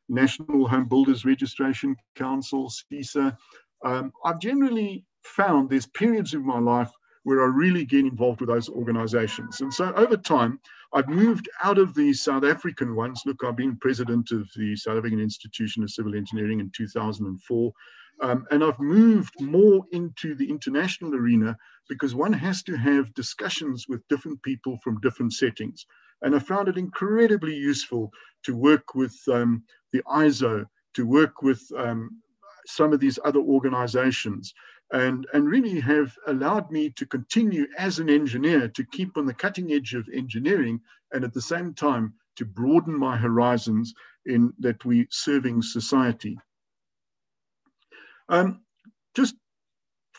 National Home Builders Registration Council, CESA. I've generally found there's periods of my life where I really get involved with those organizations. And so over time, I've moved out of the South African ones. Look, I've been president of the South African Institution of Civil Engineering in 2004. And I've moved more into the international arena because one has to have discussions with different people from different settings. And I found it incredibly useful to work with the ISO, to work with some of these other organizations, and really have allowed me to continue as an engineer to keep on the cutting edge of engineering, and at the same time to broaden my horizons in that we're serving society. Just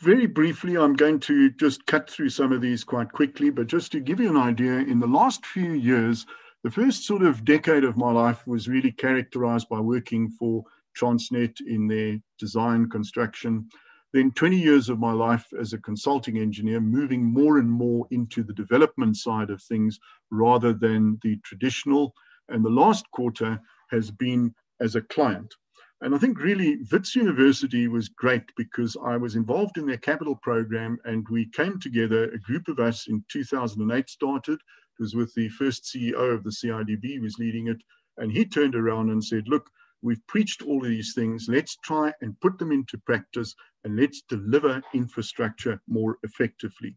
very briefly, I'm going to just cut through some of these quite quickly, but just to give you an idea, in the last few years, the first sort of decade of my life was really characterized by working for Transnet in their design construction. Then 20 years of my life as a consulting engineer, moving more and more into the development side of things rather than the traditional. And the last quarter has been as a client. And I think really Wits University was great because I was involved in their capital program, and we came together, a group of us in 2008 started. It was with the first CEO of the CIDB, was leading it. And he turned around and said, look, we've preached all of these things. Let's try and put them into practice, and let's deliver infrastructure more effectively.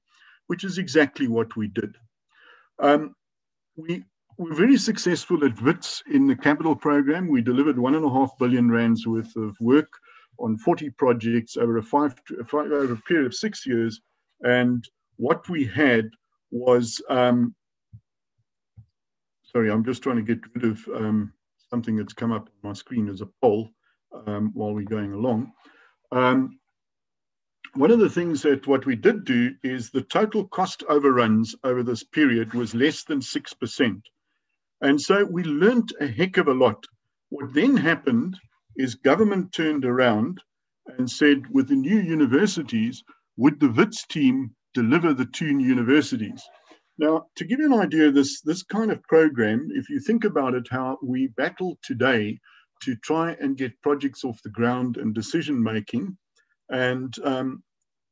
which is exactly what we did. We were very successful at WITS in the capital program. We delivered 1.5 billion rands worth of work on 40 projects over over a period of 6 years. And what we had was, sorry, I'm just trying to get rid of something that's come up on my screen as a poll while we're going along. One of the things that what we did do is the total cost overruns over this period was less than 6%. And so we learned a heck of a lot. What then happened is government turned around and said, with the new universities, would the WITS team deliver the 2 new universities? Now, to give you an idea, this kind of program, if you think about it, how we battle today to try and get projects off the ground and decision making, and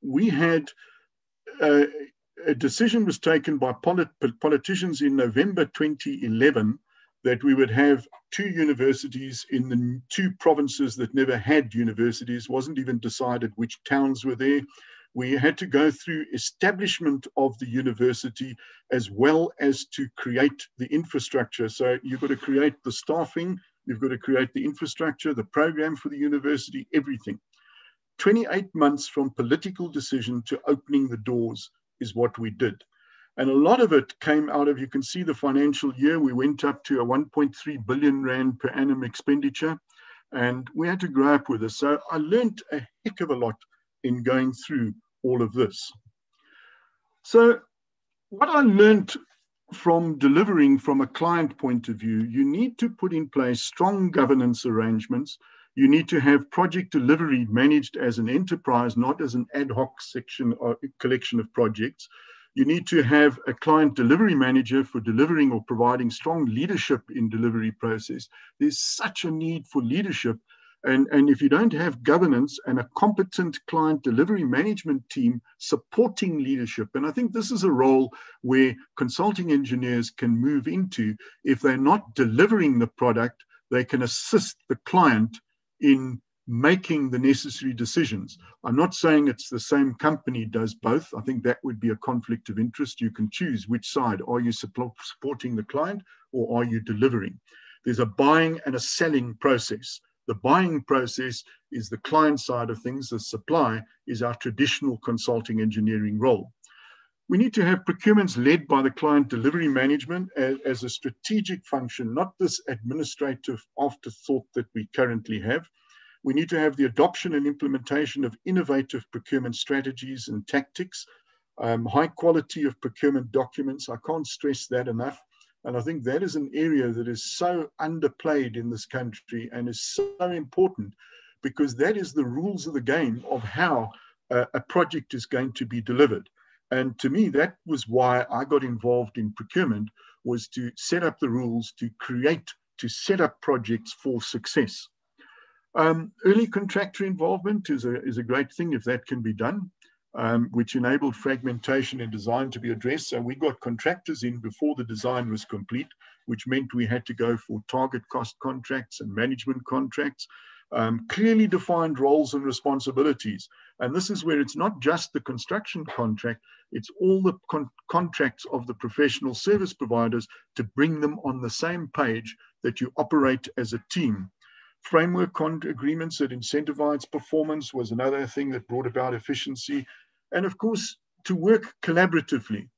we had a decision was taken by politicians in November 2011 that we would have 2 universities in the 2 provinces that never had universities. Wasn't even decided which towns were there. We had to go through establishment of the university as well as to create the infrastructure. So you've got to create the staffing, you've got to create the infrastructure, the program for the university, everything. 28 months from political decision to opening the doors is what we did. And a lot of it came out of, you can see the financial year, we went up to a 1.3 billion rand per annum expenditure, and we had to grow up with this. So I learned a heck of a lot in going through all of this. So what I learned from delivering from a client point of view, you need to put in place strong governance arrangements. You need to have project delivery managed as an enterprise, not as an ad hoc section or collection of projects. You need to have a client delivery manager for delivering or providing strong leadership in delivery process. There's such a need for leadership. And if you don't have governance and a competent client delivery management team supporting leadership, and I think this is a role where consulting engineers can move into. If they're not delivering the product, they can assist the client in making the necessary decisions. I'm not saying it's the same company does both. I think that would be a conflict of interest. You can choose which side. Are you supporting the client or are you delivering? There's a buying and a selling process. The buying process is the client side of things. The supply is our traditional consulting engineering role. We need to have procurements led by the client delivery management as a strategic function, not this administrative afterthought that we currently have. We need to have the adoption and implementation of innovative procurement strategies and tactics, high quality of procurement documents. I can't stress that enough. And I think that is an area that is so underplayed in this country and is so important, because that is the rules of the game of how a project is going to be delivered. And to me, that was why I got involved in procurement, was to set up the rules, to set up projects for success. Early contractor involvement is a great thing if that can be done, which enabled fragmentation in design to be addressed. So we got contractors in before the design was complete, which meant we had to go for target cost contracts and management contracts. Clearly defined roles and responsibilities. And this is where it's not just the construction contract, it's all the contracts of the professional service providers to bring them on the same page that you operate as a team. Framework agreements that incentivize performance was another thing that brought about efficiency. And of course, to work collaboratively.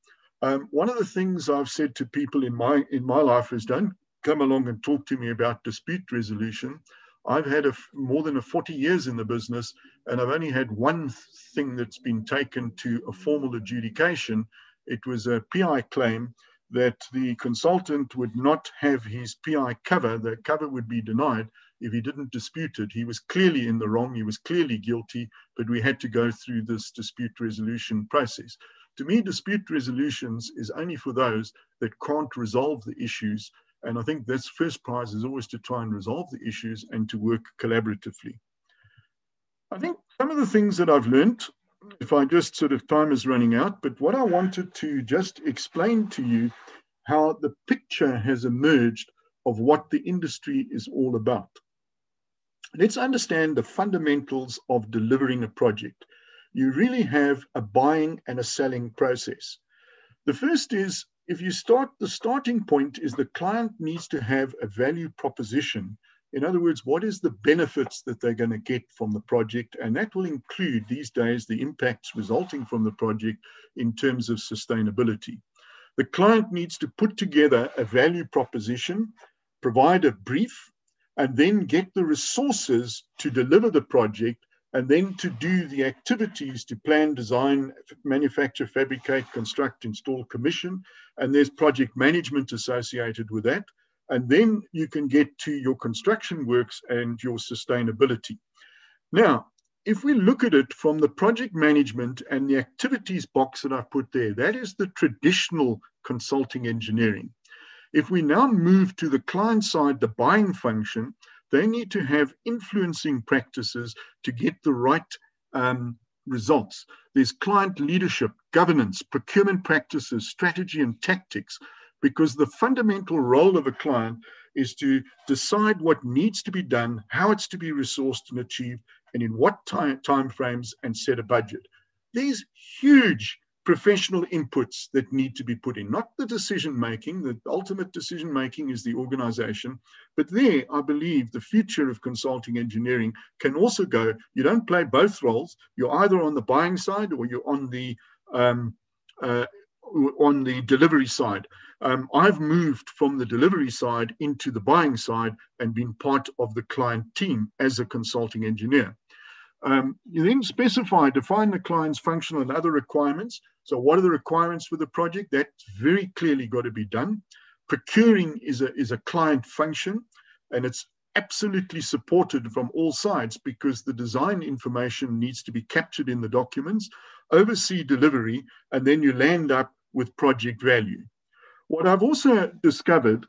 One of the things I've said to people in my life is, don't come along and talk to me about dispute resolution. I've had more than 40 years in the business, and I've only had one thing that's been taken to a formal adjudication. It was a PI claim that the consultant would not have his PI cover. The cover would be denied if he didn't dispute it. He was clearly in the wrong. He was clearly guilty, but we had to go through this dispute resolution process. To me, dispute resolutions is only for those that can't resolve the issues. And I think that's first prize is always to try and resolve the issues and to work collaboratively. I think some of the things that I've learned, if I just sort of time is running out, but what I wanted to just explain to you how the picture has emerged of what the industry is all about. Let's understand the fundamentals of delivering a project. you really have a buying and a selling process. The first is, the starting point is the client needs to have a value proposition. In other words, what is the benefits that they're going to get from the project? And that will include these days the impacts resulting from the project in terms of sustainability. The client needs to put together a value proposition, provide a brief, and then get the resources to deliver the project, and then to do the activities to plan, design, manufacture, fabricate, construct, install, commission. And there's project management associated with that. And then you can get to your construction works and your sustainability. Now, if we look at it from the project management and the activities box that I've put there, that is the traditional consulting engineering. If we now move to the client side, the buying function, they need to have influencing practices to get the right results. There's client leadership, governance, procurement practices, strategy and tactics, because the fundamental role of a client is to decide what needs to be done, how it's to be resourced and achieved, and in what time frames, and set a budget. These huge professional inputs that need to be put in, not the decision making. The ultimate decision making is the organization. But there, I believe the future of consulting engineering can also go. You don't play both roles. You're either on the buying side or you're on the delivery side. I've moved from the delivery side into the buying side and been part of the client team as a consulting engineer. You then define the client's functional and other requirements. So what are the requirements for the project? That's very clearly got to be done. Procuring is a client function, and it's absolutely supported from all sides because the design information needs to be captured in the documents, oversee delivery, and then you land up with project value. What I've also discovered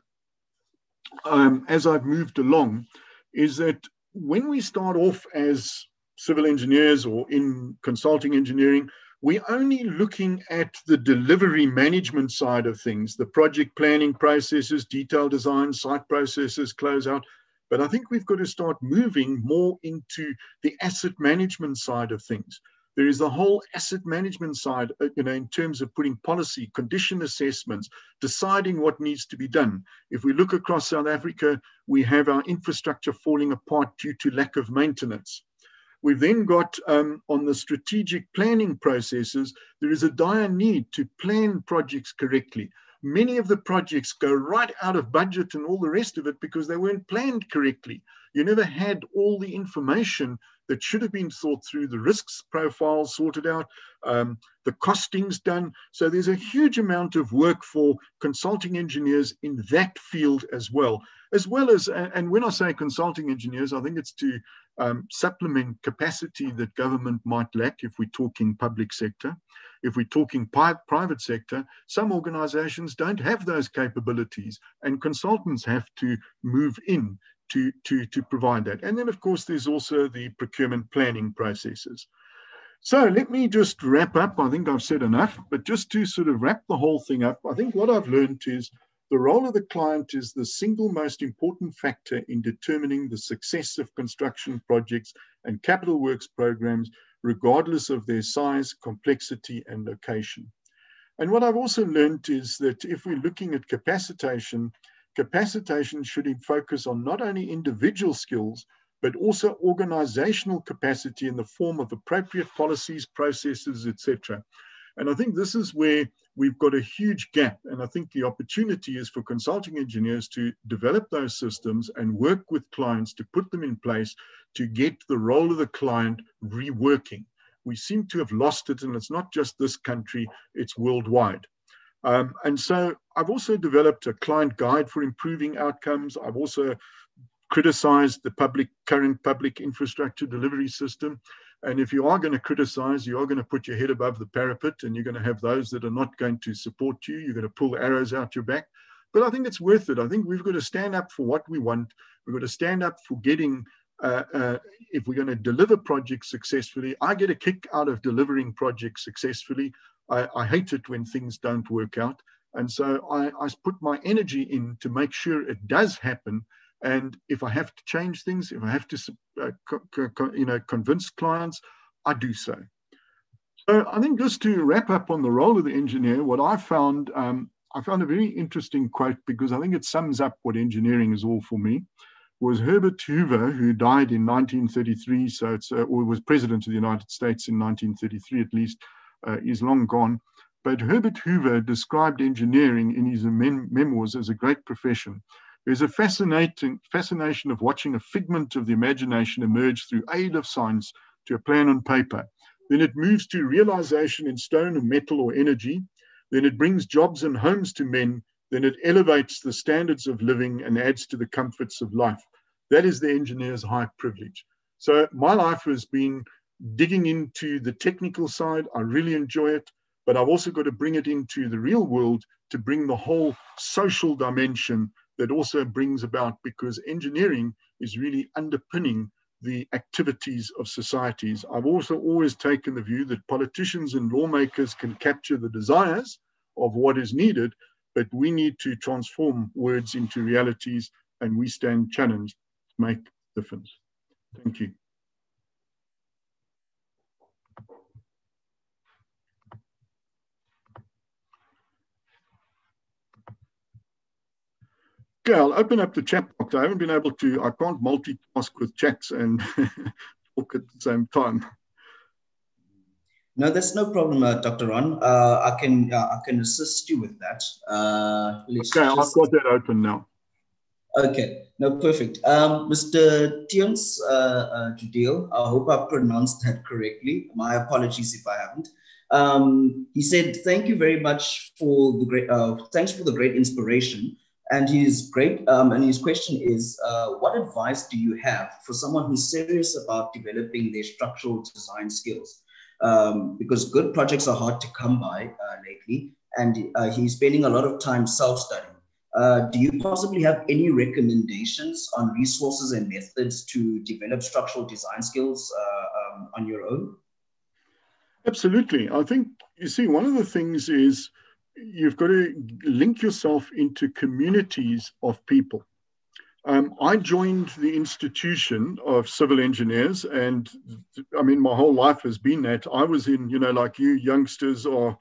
as I've moved along is that when we start off as civil engineers or in consulting engineering, we're only looking at the delivery management side of things, the project planning processes, detailed design, site processes, closeout. But I think we've got to start moving more into the asset management side of things. There is the whole asset management side, in terms of putting policy, condition assessments, deciding what needs to be done. If we look across South Africa, we have our infrastructure falling apart due to lack of maintenance. We've then got on the strategic planning processes, there is a dire need to plan projects correctly. Many of the projects go right out of budget and all the rest of it because they weren't planned correctly. You never had all the information that should have been thought through, the risks profiles sorted out, the costings done. So there's a huge amount of work for consulting engineers in that field as well as, and when I say consulting engineers, I think it's to supplement capacity that government might lack if we're talking public sector. If we're talking private sector, some organizations don't have those capabilities, and consultants have to move in to provide that. And then, of course, there's also the procurement planning processes. So let me just wrap up. I think I've said enough, but just to sort of wrap the whole thing up, I think what I've learned is the role of the client is the single most important factor in determining the success of construction projects and capital works programs, regardless of their size, complexity, and location. And what I've also learned is that if we're looking at capacitation should focus on not only individual skills, but also organizational capacity in the form of appropriate policies, processes, etc. And I think this is where we've got a huge gap. And I think the opportunity is for consulting engineers to develop those systems and work with clients to put them in place to get the role of the client reworking. We seem to have lost it, and it's not just this country, it's worldwide. And so I've also developed a client guide for improving outcomes. I've also criticized the current public infrastructure delivery system. And if you are going to criticize, you are going to put your head above the parapet, and you're going to have those that are not going to support you. You're going to pull arrows out your back. But I think it's worth it. I think we've got to stand up for what we want. We've got to stand up for getting, if we're going to deliver projects successfully. I get a kick out of delivering projects successfully. I hate it when things don't work out. And so I put my energy in to make sure it does happen. And if I have to change things, if I have to convince clients, I do so. So I think just to wrap up on the role of the engineer, what I found a very interesting quote, because I think it sums up what engineering is all for me, was Herbert Hoover, who died in 1933, so or was president of the United States in 1933 at least, is long gone. But Herbert Hoover described engineering in his memoirs as a great profession. There's a fascination of watching a figment of the imagination emerge through aid of science to a plan on paper. Then it moves to realization in stone or metal or energy. Then it brings jobs and homes to men. Then it elevates the standards of living and adds to the comforts of life. That is the engineer's high privilege. So my life has been digging into the technical side. I really enjoy it, but I've also got to bring it into the real world to bring the whole social dimension that also brings about, because engineering is really underpinning the activities of societies. I've also always taken the view that politicians and lawmakers can capture the desires of what is needed, but we need to transform words into realities, and we stand challenged to make a difference. Thank you. Okay, I'll open up the chat box. I haven't been able to, I can't multitask with chats and talk at the same time. No, that's no problem, Dr. Ron. I can assist you with that. Okay, I've got that open now. Okay, no, perfect. Mr. Tiens Judeo, I hope I pronounced that correctly. My apologies if I haven't. He said, "Thank you very much for the great. Thanks for the great inspiration." And his question is, what advice do you have for someone who's serious about developing their structural design skills? Because good projects are hard to come by lately, and he's spending a lot of time self-studying. Do you possibly have any recommendations on resources and methods to develop structural design skills on your own? Absolutely. I think, you see, one of the things is you've got to link yourself into communities of people. I joined the institution of civil engineers, and I mean, my whole life has been that. I was in, like you youngsters or,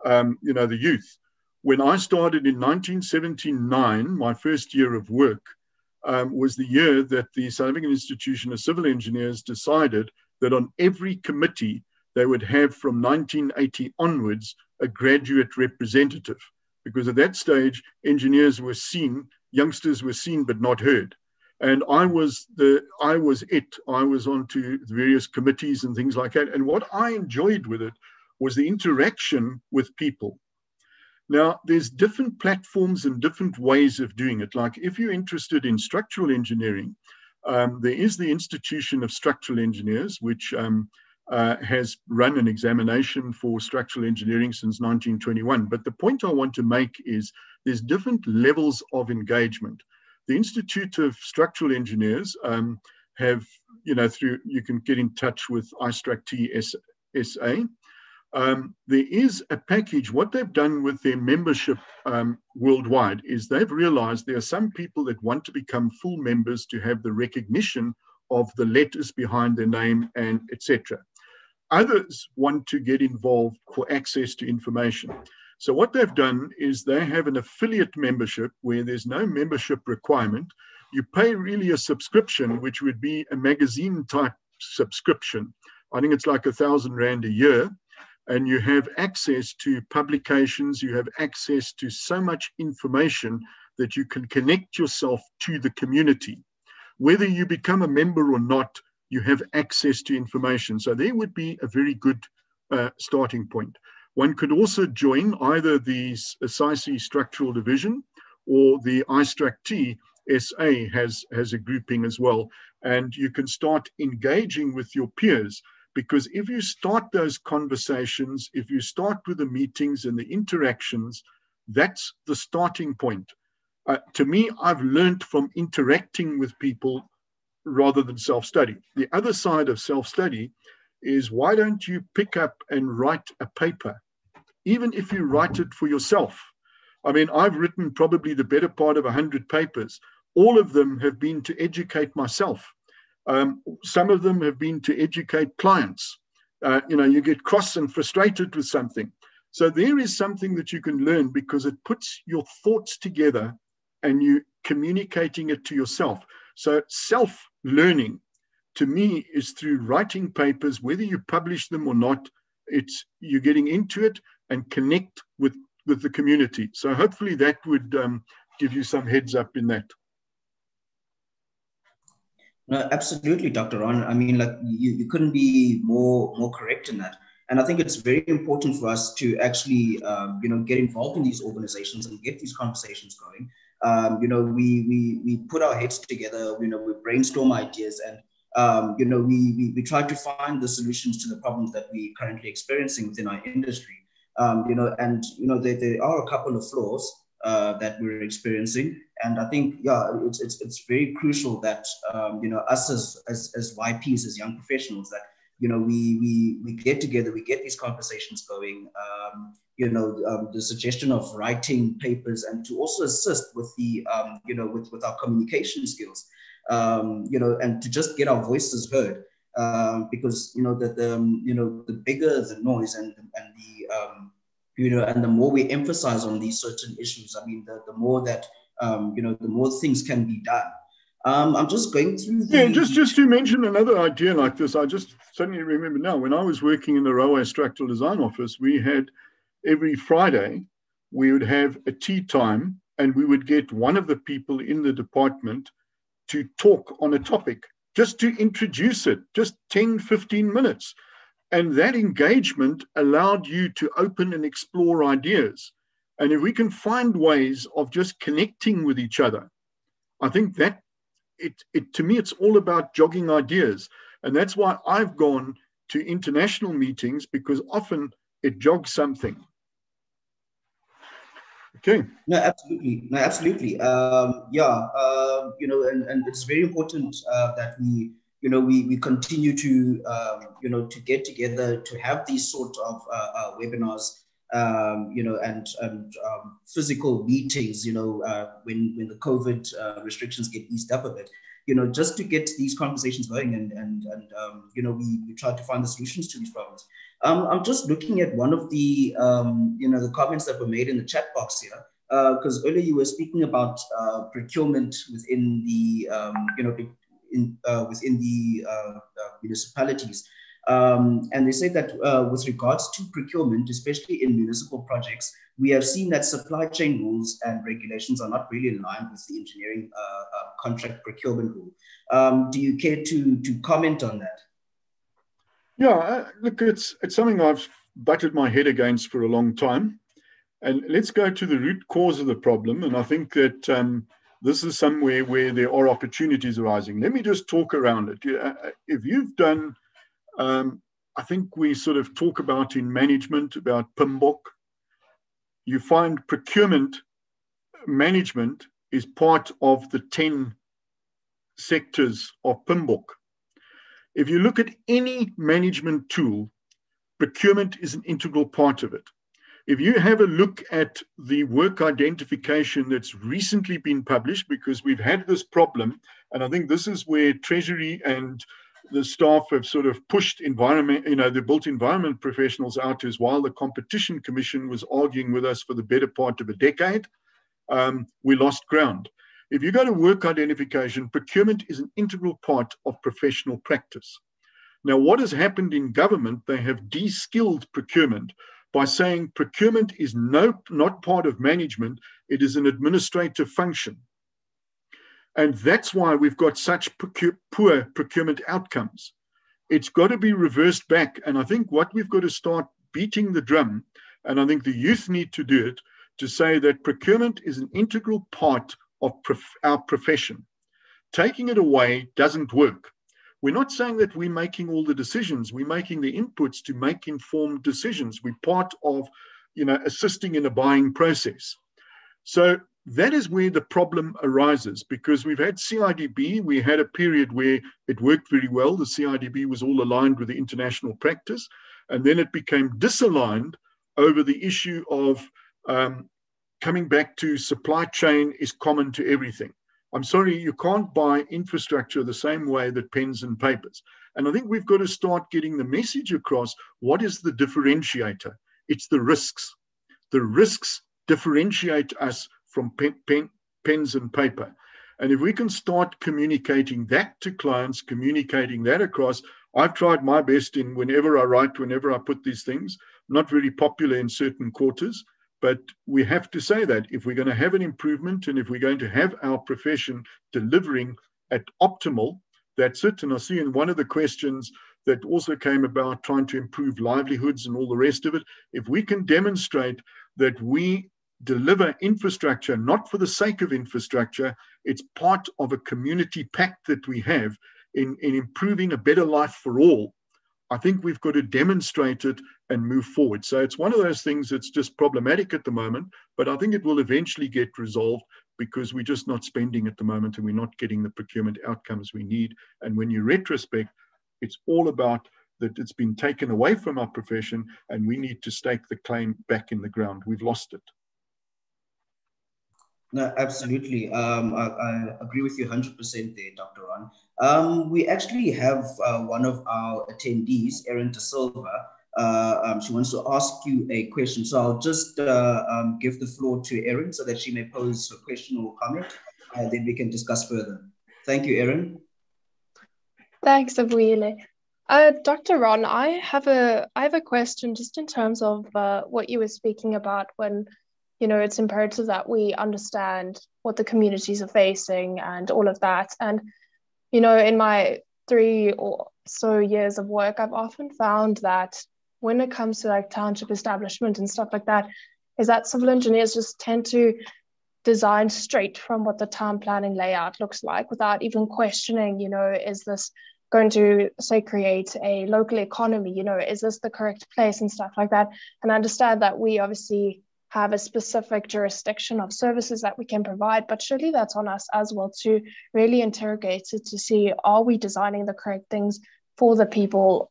the youth. When I started in 1979, my first year of work was the year that the South African Institution of Civil Engineers decided that on every committee they would have from 1980 onwards a graduate representative, because at that stage engineers were seen, youngsters were seen but not heard. And I was onto the various committees and things like that. And what I enjoyed with it was the interaction with people. Now, there's different platforms and different ways of doing it. Like if you're interested in structural engineering, there is the Institution of Structural Engineers, which has run an examination for structural engineering since 1921. But the point I want to make is there's different levels of engagement. The Institute of Structural Engineers have, you can get in touch with ISTRUCT-SA. There is a package. What they've done with their membership worldwide is they've realized there are some people that want to become full members to have the recognition of the letters behind their name and etc. Others want to get involved for access to information. So what they've done is they have an affiliate membership where there's no membership requirement. You pay really a subscription, which would be a magazine type subscription. I think it's like R1,000 a year. And you have access to publications, you have access to so much information that you can connect yourself to the community. Whether you become a member or not, you have access to information. So there would be a very good starting point. One could also join either the CESA Structural Division or the ISTRUCT-SA has a grouping as well. And you can start engaging with your peers. Because if you start those conversations, if you start with the meetings and the interactions, that's the starting point. To me, I've learned from interacting with people rather than self-study. The other side of self-study is, why don't you pick up and write a paper, even if you write it for yourself? I mean, I've written probably the better part of 100 papers. All of them have been to educate myself. Some of them have been to educate clients. You get cross and frustrated with something. So there is something that you can learn because it puts your thoughts together and you communicating it to yourself. So self-learning to me is through writing papers, whether you publish them or not, you're getting into it and connect with the community. So hopefully that would give you some heads up in that. No, absolutely, Dr. Ron. I mean, like you couldn't be more correct in that. And I think it's very important for us to actually, get involved in these organizations and get these conversations going. We put our heads together, we brainstorm ideas, and we try to find the solutions to the problems that we're currently experiencing within our industry. There are a couple of flaws that we're experiencing, and I think it's very crucial that us as YPs, as young professionals, that we get together, we get these conversations going. The suggestion of writing papers and to also assist with the with our communication skills, and to just get our voices heard, because the bigger the noise and the more we emphasize on these certain issues, I mean, the more that the more things can be done. I'm just going through the... Yeah, just to mention another idea like this, I just suddenly remember now, when I was working in the railway structural design office, we had every Friday, we would have a tea time, and we would get one of the people in the department to talk on a topic, just to introduce it, just 10, 15 minutes. And that engagement allowed you to open and explore ideas. And if we can find ways of just connecting with each other, I think that to me, it's all about jogging ideas. And that's why I've gone to international meetings, because often it jogs something. Okay. No, absolutely. And it's very important that we continue to get together, to have these sort of webinars, and physical meetings, when the COVID restrictions get eased up a bit, just to get these conversations going, and we try to find the solutions to these problems. I'm just looking at one of the the comments that were made in the chat box here, because earlier you were speaking about procurement within the within the municipalities. And they say that with regards to procurement, especially in municipal projects, we have seen that supply chain rules and regulations are not really aligned with the engineering contract procurement rule. Do you care to comment on that? Yeah, look, it's something I've butted my head against for a long time. And let's go to the root cause of the problem. And I think that this is somewhere where there are opportunities arising. Let me just talk around it. If you've done... I think we sort of talk about in management about PMBOK. You find procurement management is part of the 10 sectors of PMBOK. If you look at any management tool, procurement is an integral part of it. If you have a look at the work identification that's recently been published, because we've had this problem, and I think this is where Treasury and the staff have sort of pushed environment, the built environment professionals out, as while the Competition Commission was arguing with us for the better part of a decade, we lost ground. If you go to work identification, procurement is an integral part of professional practice. Now, what has happened in government, they have de-skilled procurement by saying procurement is not part of management, it is an administrative function. And that's why we've got such poor procurement outcomes. It's got to be reversed back. And I think what we've got to start beating the drum, and I think the youth need to do it, to say that procurement is an integral part of our profession. Taking it away doesn't work. We're not saying that we're making all the decisions. We're making the inputs to make informed decisions. We're part of, assisting in a buying process. So that is where the problem arises, because we've had CIDB. We had a period where it worked very well. The CIDB was all aligned with the international practice. And then it became disaligned over the issue of coming back to supply chain is common to everything. I'm sorry, you can't buy infrastructure the same way that pens and papers. And I think we've got to start getting the message across. What is the differentiator? It's the risks. The risks differentiate us from pens and paper. And if we can start communicating that to clients, communicating that across, I've tried my best in whenever I write, whenever I put these things, not very popular in certain quarters, but we have to say that if we're going to have an improvement and if we're going to have our profession delivering at optimal, that's it. And I see in one of the questions that also came about trying to improve livelihoods and all the rest of it, if we can demonstrate that we deliver infrastructure, not for the sake of infrastructure, it's part of a community pact that we have in improving a better life for all. I think we've got to demonstrate it and move forward. So it's one of those things that's just problematic at the moment, but I think it will eventually get resolved because we're just not spending at the moment and we're not getting the procurement outcomes we need. And when you retrospect, it's all about that it's been taken away from our profession and we need to stake the claim back in the ground. We've lost it. No, absolutely. I agree with you 100% there, Dr. Ron. We actually have one of our attendees, Erin De Silva. She wants to ask you a question. So I'll just give the floor to Erin so that she may pose a question or comment, and then we can discuss further. Thank you, Erin. Thanks, Abuyile. Dr. Ron, I have a question just in terms of what you were speaking about when, you know, it's imperative that we understand what the communities are facing and all of that. And, you know, in my 3 or so years of work, I've often found that when it comes to like township establishment and stuff like that, is that civil engineers just tend to design straight from what the town planning layout looks like without even questioning, you know, is this going to, say, create a local economy, you know, is this the correct place and stuff like that. And I understand that we obviously have a specific jurisdiction of services that we can provide, but surely that's on us as well to really interrogate it to see, are we designing the correct things for the people,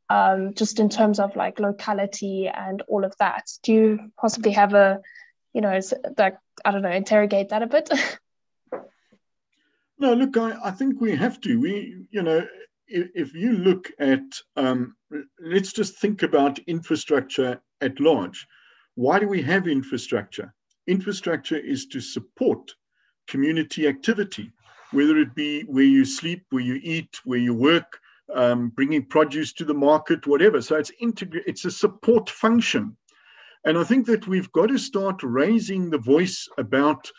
just in terms of like locality and all of that. Do you possibly have a, you know, that, I don't know, interrogate that a bit? No, look, I think we have to. We, you know, if you look at, let's just think about infrastructure at large. Why do we have infrastructure? Infrastructure is to support community activity, whether it be where you sleep, where you eat, where you work, bringing produce to the market, whatever. So it's a support function. And I think that we've got to start raising the voice about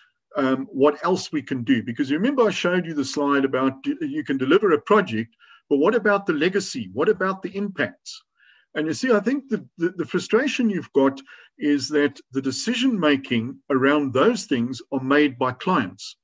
what else we can do. Because remember I showed you the slide about you can deliver a project, but what about the legacy? What about the impacts? And you see, I think the frustration you've got is that the decision-making around those things are made by clients.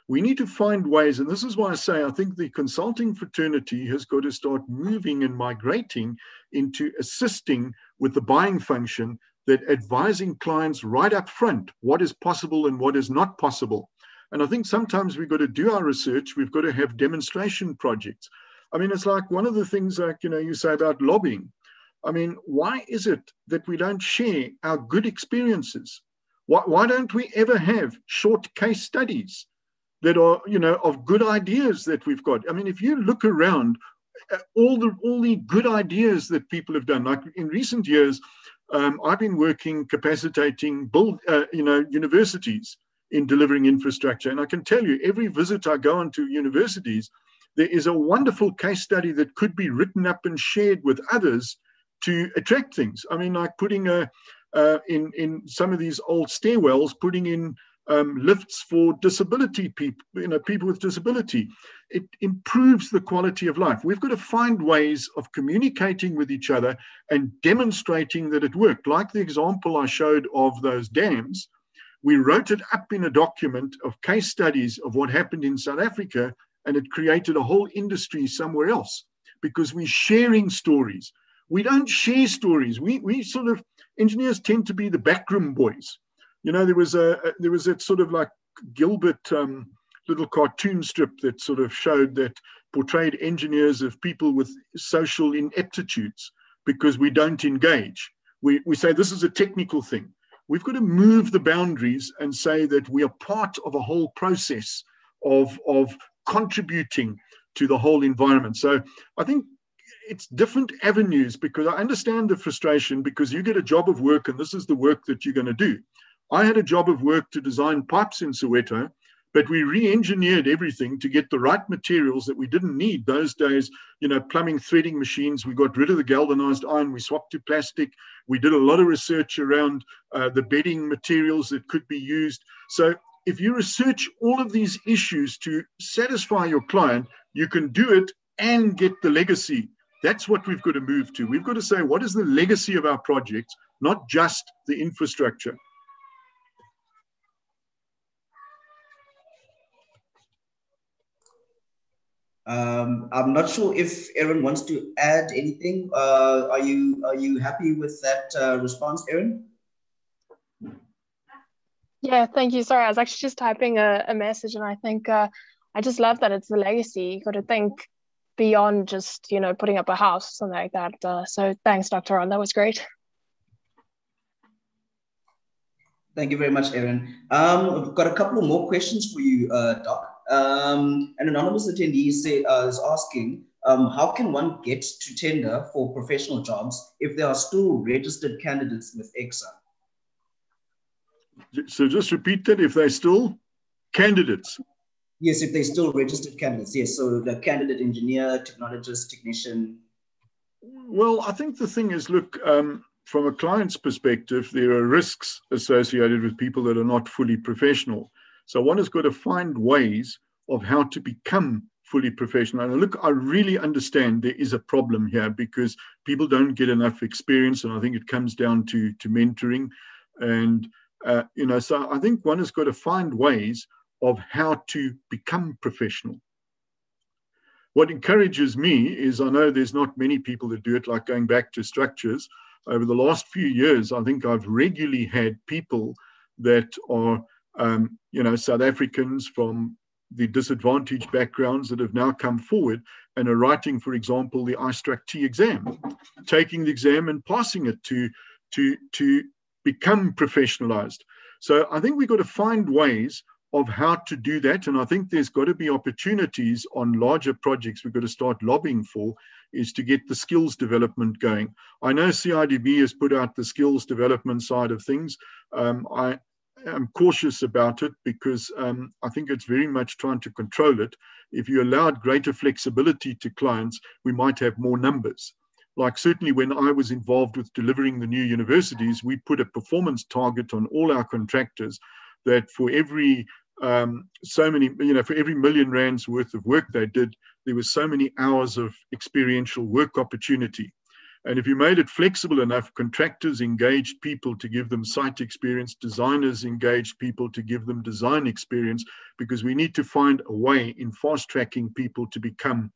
We need to find ways, and this is why I say I think the consulting fraternity has got to start moving and migrating into assisting with the buying function, that advising clients right up front what is possible and what is not possible. And I think sometimes we've got to do our research, we've got to have demonstration projects. I mean, it's like one of the things like, you know, you say about lobbying. I mean, why is it that we don't share our good experiences? Why don't we ever have short case studies that are, you know, of good ideas that we've got? I mean, if you look around, all the good ideas that people have done, like in recent years, I've been working, capacitating, universities in delivering infrastructure. And I can tell you, every visit I go on to universities, there is a wonderful case study that could be written up and shared with others to attract things. I mean, like putting in some of these old stairwells, putting in lifts for disability people, you know, people with disability. It improves the quality of life. We've got to find ways of communicating with each other and demonstrating that it worked. Like the example I showed of those dams, we wrote it up in a document of case studies of what happened in South Africa, and it created a whole industry somewhere else because we're sharing stories. We don't share stories. We sort of, engineers tend to be the backroom boys. You know, there was a sort of like Gilbert little cartoon strip that sort of showed that portrayed engineers as people with social ineptitudes because we don't engage. We say this is a technical thing. We've got to move the boundaries and say that we are part of a whole process of contributing to the whole environment. So I think it's different avenues, because I understand the frustration, because you get a job of work and this is the work that you're going to do. I had a job of work to design pipes in Soweto, but we re-engineered everything to get the right materials that we didn't need those days. You know, plumbing, threading machines, we got rid of the galvanized iron, we swapped to plastic. We did a lot of research around the bedding materials that could be used. So if you research all of these issues to satisfy your client, you can do it and get the legacy. That's what we've got to move to. We've got to say, what is the legacy of our projects, not just the infrastructure. I'm not sure if Aaron wants to add anything. Are you happy with that response, Aaron? Yeah, thank you. Sorry, I was actually just typing a message, and I think I just love that it's the legacy. You've got to think beyond just, you know, putting up a house or something like that. So thanks, Dr. Ron. That was great. Thank you very much, Aaron. I've got a couple more questions for you, Doc. An anonymous attendee is asking, how can one get to tender for professional jobs if there are still registered candidates with EXA? So just repeat that, if they're still candidates. Yes, if they're still registered candidates, yes. So the candidate engineer, technologist, technician. Well, I think the thing is, look, from a client's perspective, there are risks associated with people that are not fully professional. So one has got to find ways of how to become fully professional. And look, I really understand there is a problem here because people don't get enough experience. And I think it comes down to mentoring. And, you know, so I think one has got to find ways of how to become professional. What encourages me is, I know there's not many people that do it, like going back to structures. Over the last few years, I think I've regularly had people that are, you know, South Africans from the disadvantaged backgrounds that have now come forward and are writing, for example, the iStruct exam, taking the exam and passing it to become professionalized. So I think we've got to find ways of how to do that. And I think there's got to be opportunities on larger projects we've got to start lobbying for, is to get the skills development going. I know CIDB has put out the skills development side of things. I am cautious about it because I think it's very much trying to control it. If you allowed greater flexibility to clients, we might have more numbers. Like certainly when I was involved with delivering the new universities, we put a performance target on all our contractors that for every so many, you know, for every R1 million worth of work they did, there was so many hours of experiential work opportunity. And if you made it flexible enough, contractors engaged people to give them site experience, designers engaged people to give them design experience, because we need to find a way in fast tracking people to become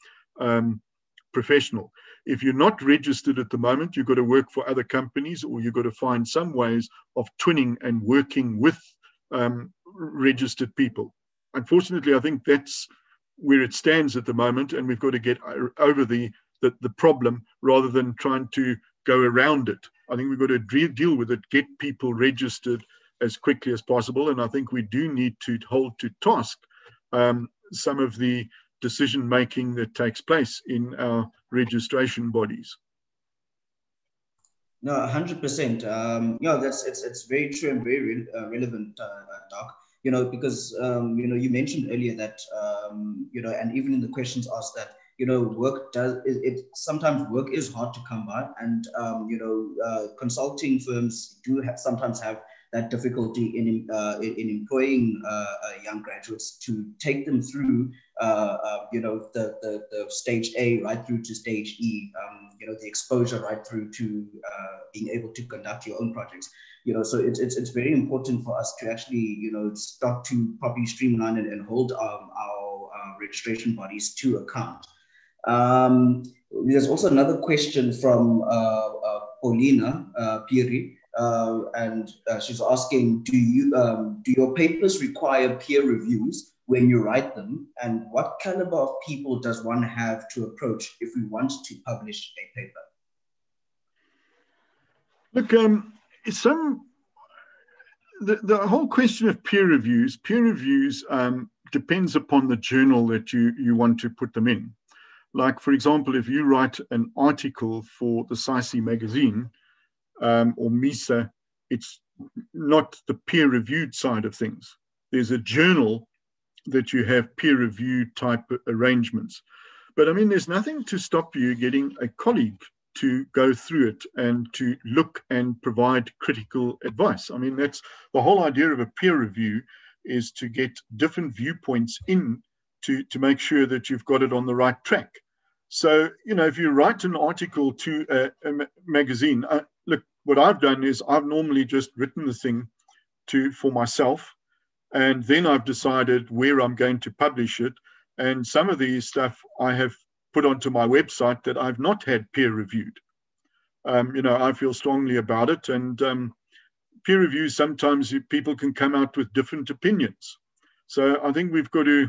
professional. If you're not registered at the moment, you've got to work for other companies, or you've got to find some ways of twinning and working with registered people. Unfortunately, I think that's where it stands at the moment, and we've got to get over the problem rather than trying to go around it. I think we've got to deal with it, get people registered as quickly as possible, and I think we do need to hold to task some of the decision making that takes place in our registration bodies. No, 100%. You know, it's very true and very relevant, Doc. You know, because you know, you mentioned earlier that you know, and even in the questions asked that, you know, work does sometimes work is hard to come by, and you know, consulting firms do sometimes have that difficulty in employing young graduates to take them through you know, the stage A right through to stage E, you know, the exposure right through to being able to conduct your own projects. You know, so it's very important for us to actually, you know, start to properly streamline and hold our registration bodies to account. There's also another question from Paulina Piri, and she's asking, do your papers require peer reviews when you write them, and what caliber of people does one have to approach if we want to publish a paper? Look, the whole question of peer reviews depends upon the journal that you want to put them in. Like, for example, if you write an article for the CESA magazine or MISA, it's not the peer-reviewed side of things. There's a journal that you have peer-reviewed type arrangements. But I mean, there's nothing to stop you getting a colleague to go through it and to look and provide critical advice. I mean, that's the whole idea of a peer review, is to get different viewpoints in to make sure that you've got it on the right track. So, you know, if you write an article to a magazine, look, what I've done is I've normally just written the thing for myself, and then I've decided where I'm going to publish it. And some of the stuff I have put onto my website that I've not had peer reviewed. You know, I feel strongly about it, and peer reviews, sometimes people can come out with different opinions. So I think we've got to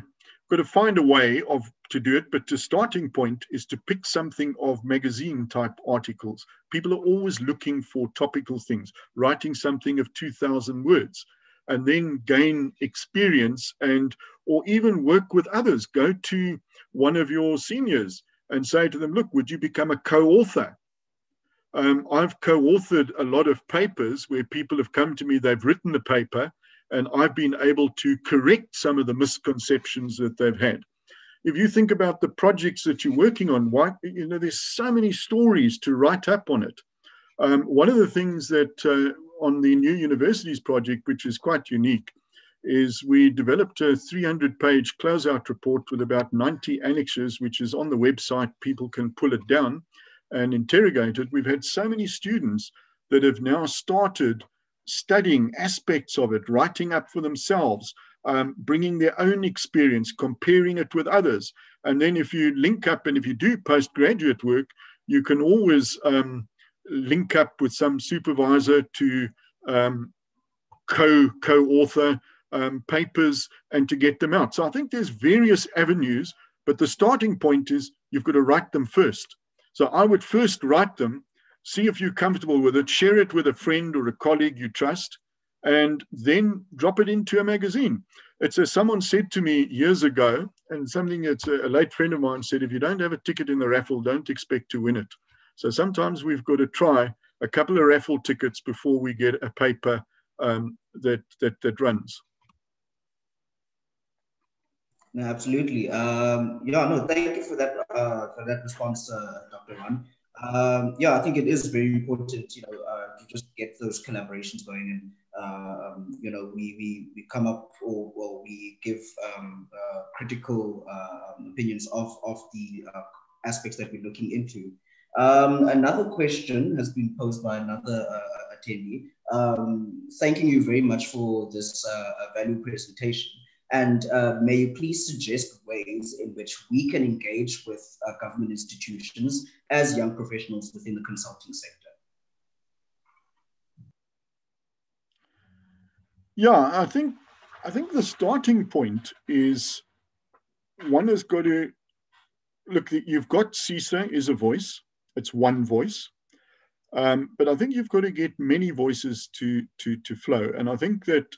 find a way to do it, but the starting point is to pick something of magazine type articles. People are always looking for topical things, writing something of 2,000 words, and then gain experience or even work with others. Go to one of your seniors and say to them, look, would you become a co-author? I've co-authored a lot of papers where people have come to me, they've written the paper, and I've been able to correct some of the misconceptions that they've had. If you think about the projects that you're working on, you know, there's so many stories to write up on it. One of the things that on the New Universities project, which is quite unique, is we developed a 300-page closeout report with about 90 annexes, which is on the website. People can pull it down and interrogate it. We've had so many students that have now started studying aspects of it, writing up for themselves, bringing their own experience, comparing it with others. And then if you link up and if you do postgraduate work, you can always link up with some supervisor to co-author papers and to get them out. So I think there's various avenues, but the starting point is you've got to write them first. So I would first write them, see if you're comfortable with it, share it with a friend or a colleague you trust, and then drop it into a magazine. It's as someone said to me years ago, and something that's a late friend of mine said, if you don't have a ticket in the raffle, don't expect to win it. So sometimes we've got to try a couple of raffle tickets before we get a paper that runs. No, absolutely. Yeah, no, thank you for that response, Dr. Ron. Yeah, I think it is very important, you know, to just get those collaborations going, and you know, we come up or we give critical opinions of the aspects that we're looking into. Another question has been posed by another attendee, thanking you very much for this value presentation. And may you please suggest ways in which we can engage with government institutions as young professionals within the consulting sector? Yeah, I think the starting point is one has got to look. You've got CESA is a voice; it's one voice, but I think you've got to get many voices to flow. And I think that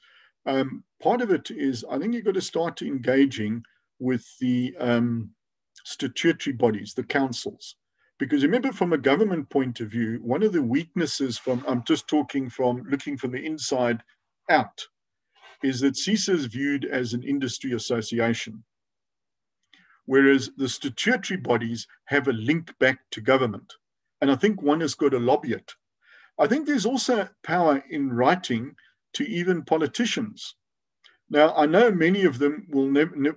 part of it is I think you've got to start engaging with the statutory bodies, the councils. Because remember, from a government point of view, one of the weaknesses I'm just talking from looking from the inside out, is that CESA is viewed as an industry association, whereas the statutory bodies have a link back to government. And I think one has got to lobby it. I think there's also power in writing to even politicians. Now, I know many of them will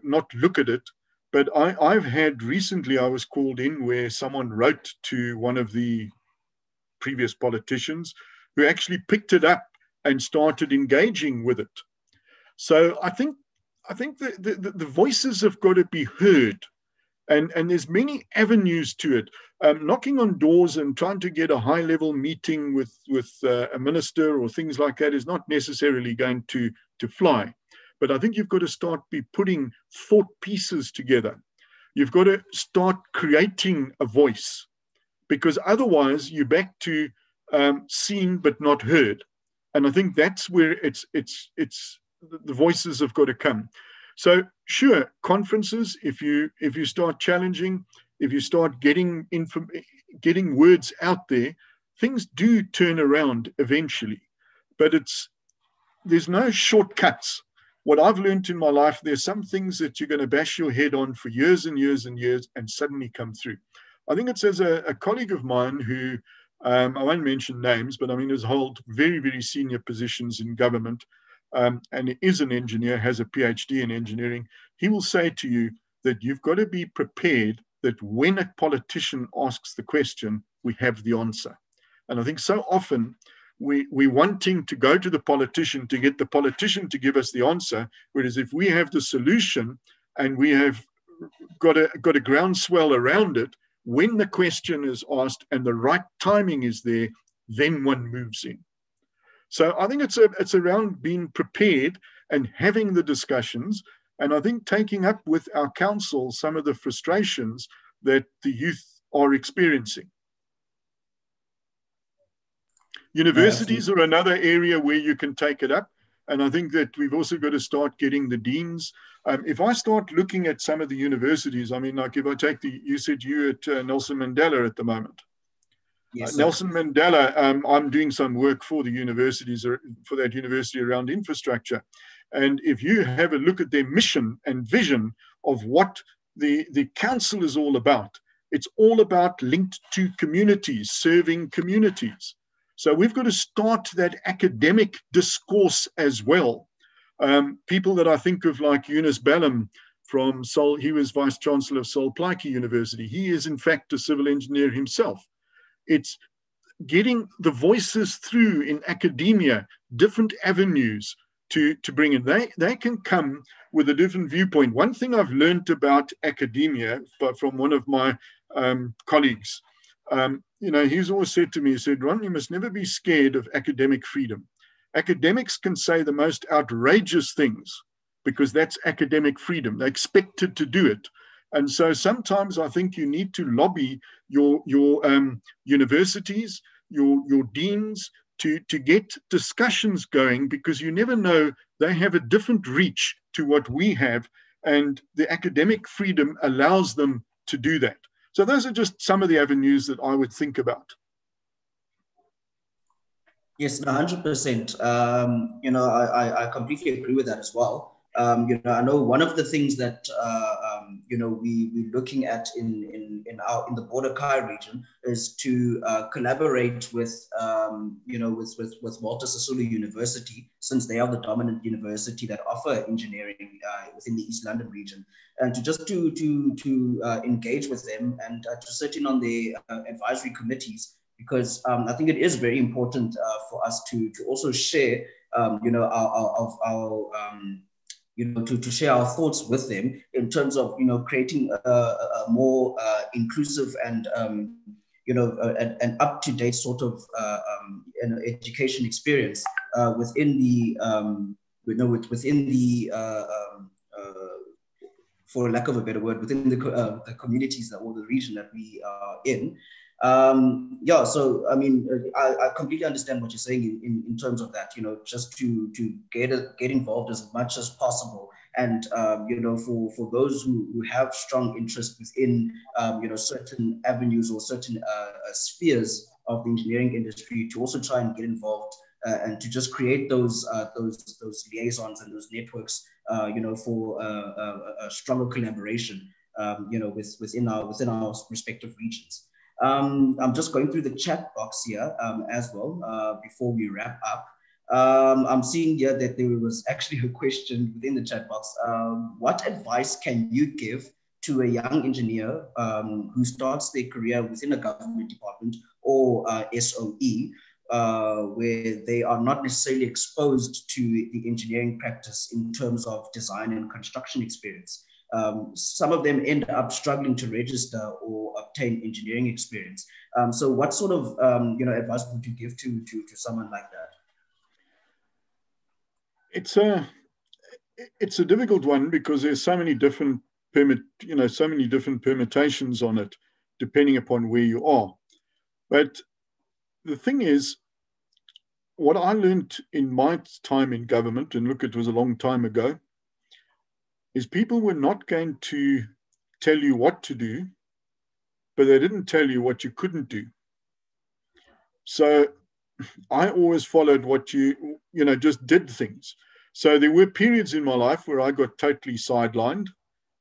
not look at it, but I've had recently, I was called in where someone wrote to one of the previous politicians who actually picked it up and started engaging with it. So I think the voices have got to be heard, and there's many avenues to it. Knocking on doors and trying to get a high-level meeting with a minister or things like that is not necessarily going to fly. But I think you've got to start putting thought pieces together. You've got to start creating a voice, because otherwise you're back to seen but not heard. And I think that's where the voices have got to come. So sure, conferences, if you start challenging, if you start getting words out there, things do turn around eventually. But there's no shortcuts. What I've learned in my life, there's some things that you're going to bash your head on for years and years and years and suddenly come through. I think it's as a colleague of mine who, I won't mention names, but I mean, has held very, very senior positions in government, and is an engineer, has a PhD in engineering. He will say to you that you've got to be prepared that when a politician asks the question, we have the answer. And I think so often we're wanting to go to the politician to get the politician to give us the answer, whereas if we have the solution and we have got a groundswell around it, when the question is asked and the right timing is there, then one moves in. So I think it's around being prepared and having the discussions, and I think taking up with our council some of the frustrations that the youth are experiencing. Universities are another area where you can take it up. And I think that we've also got to start getting the deans. If I start looking at some of the universities, I mean, like if I take you said you at Nelson Mandela at the moment. Yes, Nelson Mandela, I'm doing some work for the universities, for that university around infrastructure. And if you have a look at their mission and vision of what the council is all about, it's all about linked to communities, serving communities. So we've got to start that academic discourse as well. People that I think of like Eunice Ballum from Sol, he was Vice Chancellor of Sol Plaatje University. He is in fact a civil engineer himself. It's getting the voices through in academia, different avenues to bring in. They can come with a different viewpoint. One thing I've learned about academia, but from one of my colleagues, you know, he's always said to me, he said, Ron, you must never be scared of academic freedom. Academics can say the most outrageous things because that's academic freedom. They're expected to do it. And so sometimes I think you need to lobby your universities, your deans to get discussions going, because you never know, they have a different reach to what we have, and the academic freedom allows them to do that. So those are just some of the avenues that I would think about. Yes, 100%. You know, I completely agree with that as well. You know, I know one of the things that you know we're looking at in the Border Kai region is to collaborate with you know with Walter Sisulu University, since they are the dominant university that offer engineering within the East London region, and to engage with them and to sit in on the advisory committees. Because I think it is very important for us to also share, you know, our you know, to share our thoughts with them in terms of, you know, creating a more inclusive and, you know, an up-to-date sort of education experience within the, you know, within the, for lack of a better word, within the communities or the region that we are in. Yeah, so I mean, I completely understand what you're saying in terms of that, you know, just to get involved as much as possible. And, you know, for those who have strong interest within, you know, certain avenues or certain spheres of the engineering industry, to also try and get involved and to just create those liaisons and those networks, you know, for a stronger collaboration, you know, within our respective regions. I'm just going through the chat box here as well before we wrap up. I'm seeing here that there was actually a question within the chat box. What advice can you give to a young engineer who starts their career within a government department or SOE, where they are not necessarily exposed to the engineering practice in terms of design and construction experience? Some of them end up struggling to register or obtain engineering experience. So what sort of you know, advice would you give to someone like that? It's a difficult one, because there's so many different permutations on it, depending upon where you are. But the thing is, what I learned in my time in government, and look, it was a long time ago, is people were not going to tell you what to do, but they didn't tell you what you couldn't do. So I always followed what you just did things. So there were periods in my life where I got totally sidelined.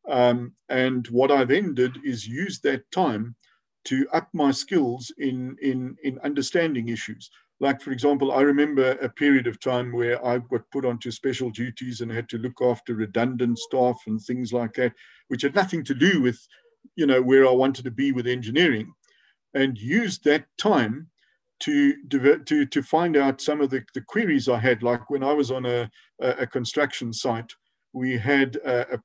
And what I then did is use that time to up my skills in understanding issues. Like, for example, I remember a period of time where I got put onto special duties and had to look after redundant staff and things like that, which had nothing to do with, where I wanted to be with engineering, and used that time to find out some of the queries I had. Like when I was on a construction site, we had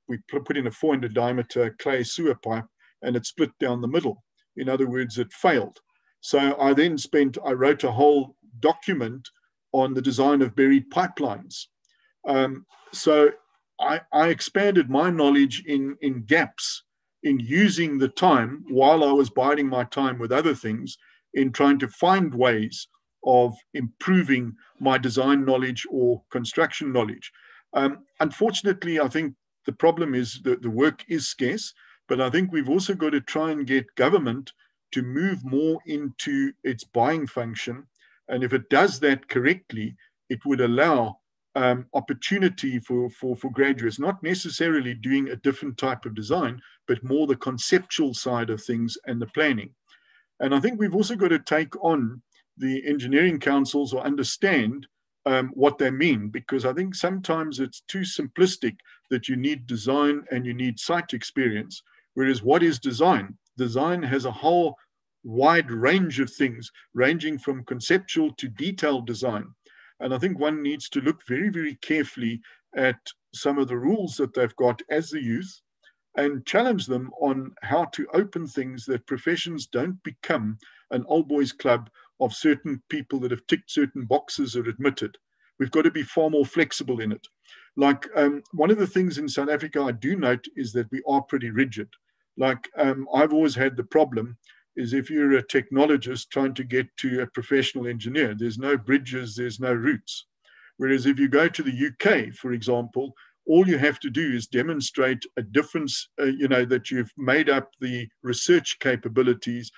we put in a 400 diameter clay sewer pipe, and it split down the middle. In other words, it failed. So I then wrote a whole document on the design of buried pipelines. So I expanded my knowledge in gaps, in using the time while I was biding my time with other things, in trying to find ways of improving my design knowledge or construction knowledge. Unfortunately, I think the problem is that the work is scarce, but I think we've also got to try and get government to move more into its buying function. And if it does that correctly, it would allow opportunity for graduates, not necessarily doing a different type of design, but more the conceptual side of things and the planning. And I think we've also got to take on the engineering councils or understand what they mean, because I think sometimes it's too simplistic that you need design and you need site experience. Whereas what is design? Design has a whole wide range of things, ranging from conceptual to detailed design. And I think one needs to look very, very carefully at some of the rules that they've got as the youth, and challenge them on how to open things, that professions don't become an old boys club of certain people that have ticked certain boxes or admitted. We've got to be far more flexible in it. Like one of the things in South Africa I do note is that we are pretty rigid. Like I've always had the problem is if you're a technologist trying to get to a professional engineer, there's no bridges, there's no routes. Whereas if you go to the UK, for example, all you have to do is demonstrate a difference, that you've made up the research capabilities,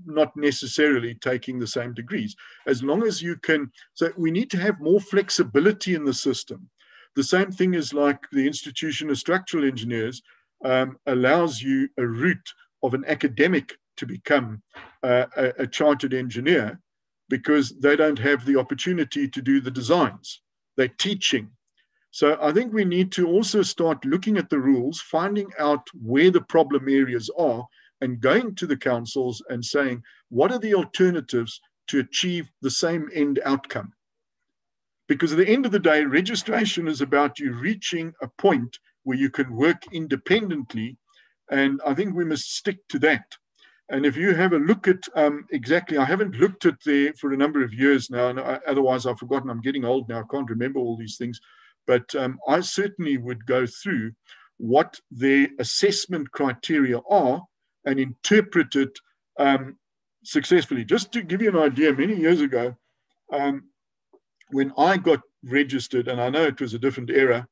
not necessarily taking the same degrees. As long as you can, so we need to have more flexibility in the system. The same thing is like the Institution of Structural Engineers allows you a route of an academic to become a chartered engineer, because they don't have the opportunity to do the designs. They're teaching. So I think we need to also start looking at the rules, finding out where the problem areas are, and going to the councils and saying, what are the alternatives to achieve the same end outcome? Because at the end of the day, registration is about you reaching a point where you can work independently. And I think we must stick to that. And if you have a look at exactly, I haven't looked at there for a number of years now, and otherwise I've forgotten. I'm getting old now, I can't remember all these things. But I certainly would go through what their assessment criteria are and interpret it successfully. Just to give you an idea, many years ago, when I got registered, and I know it was a different era,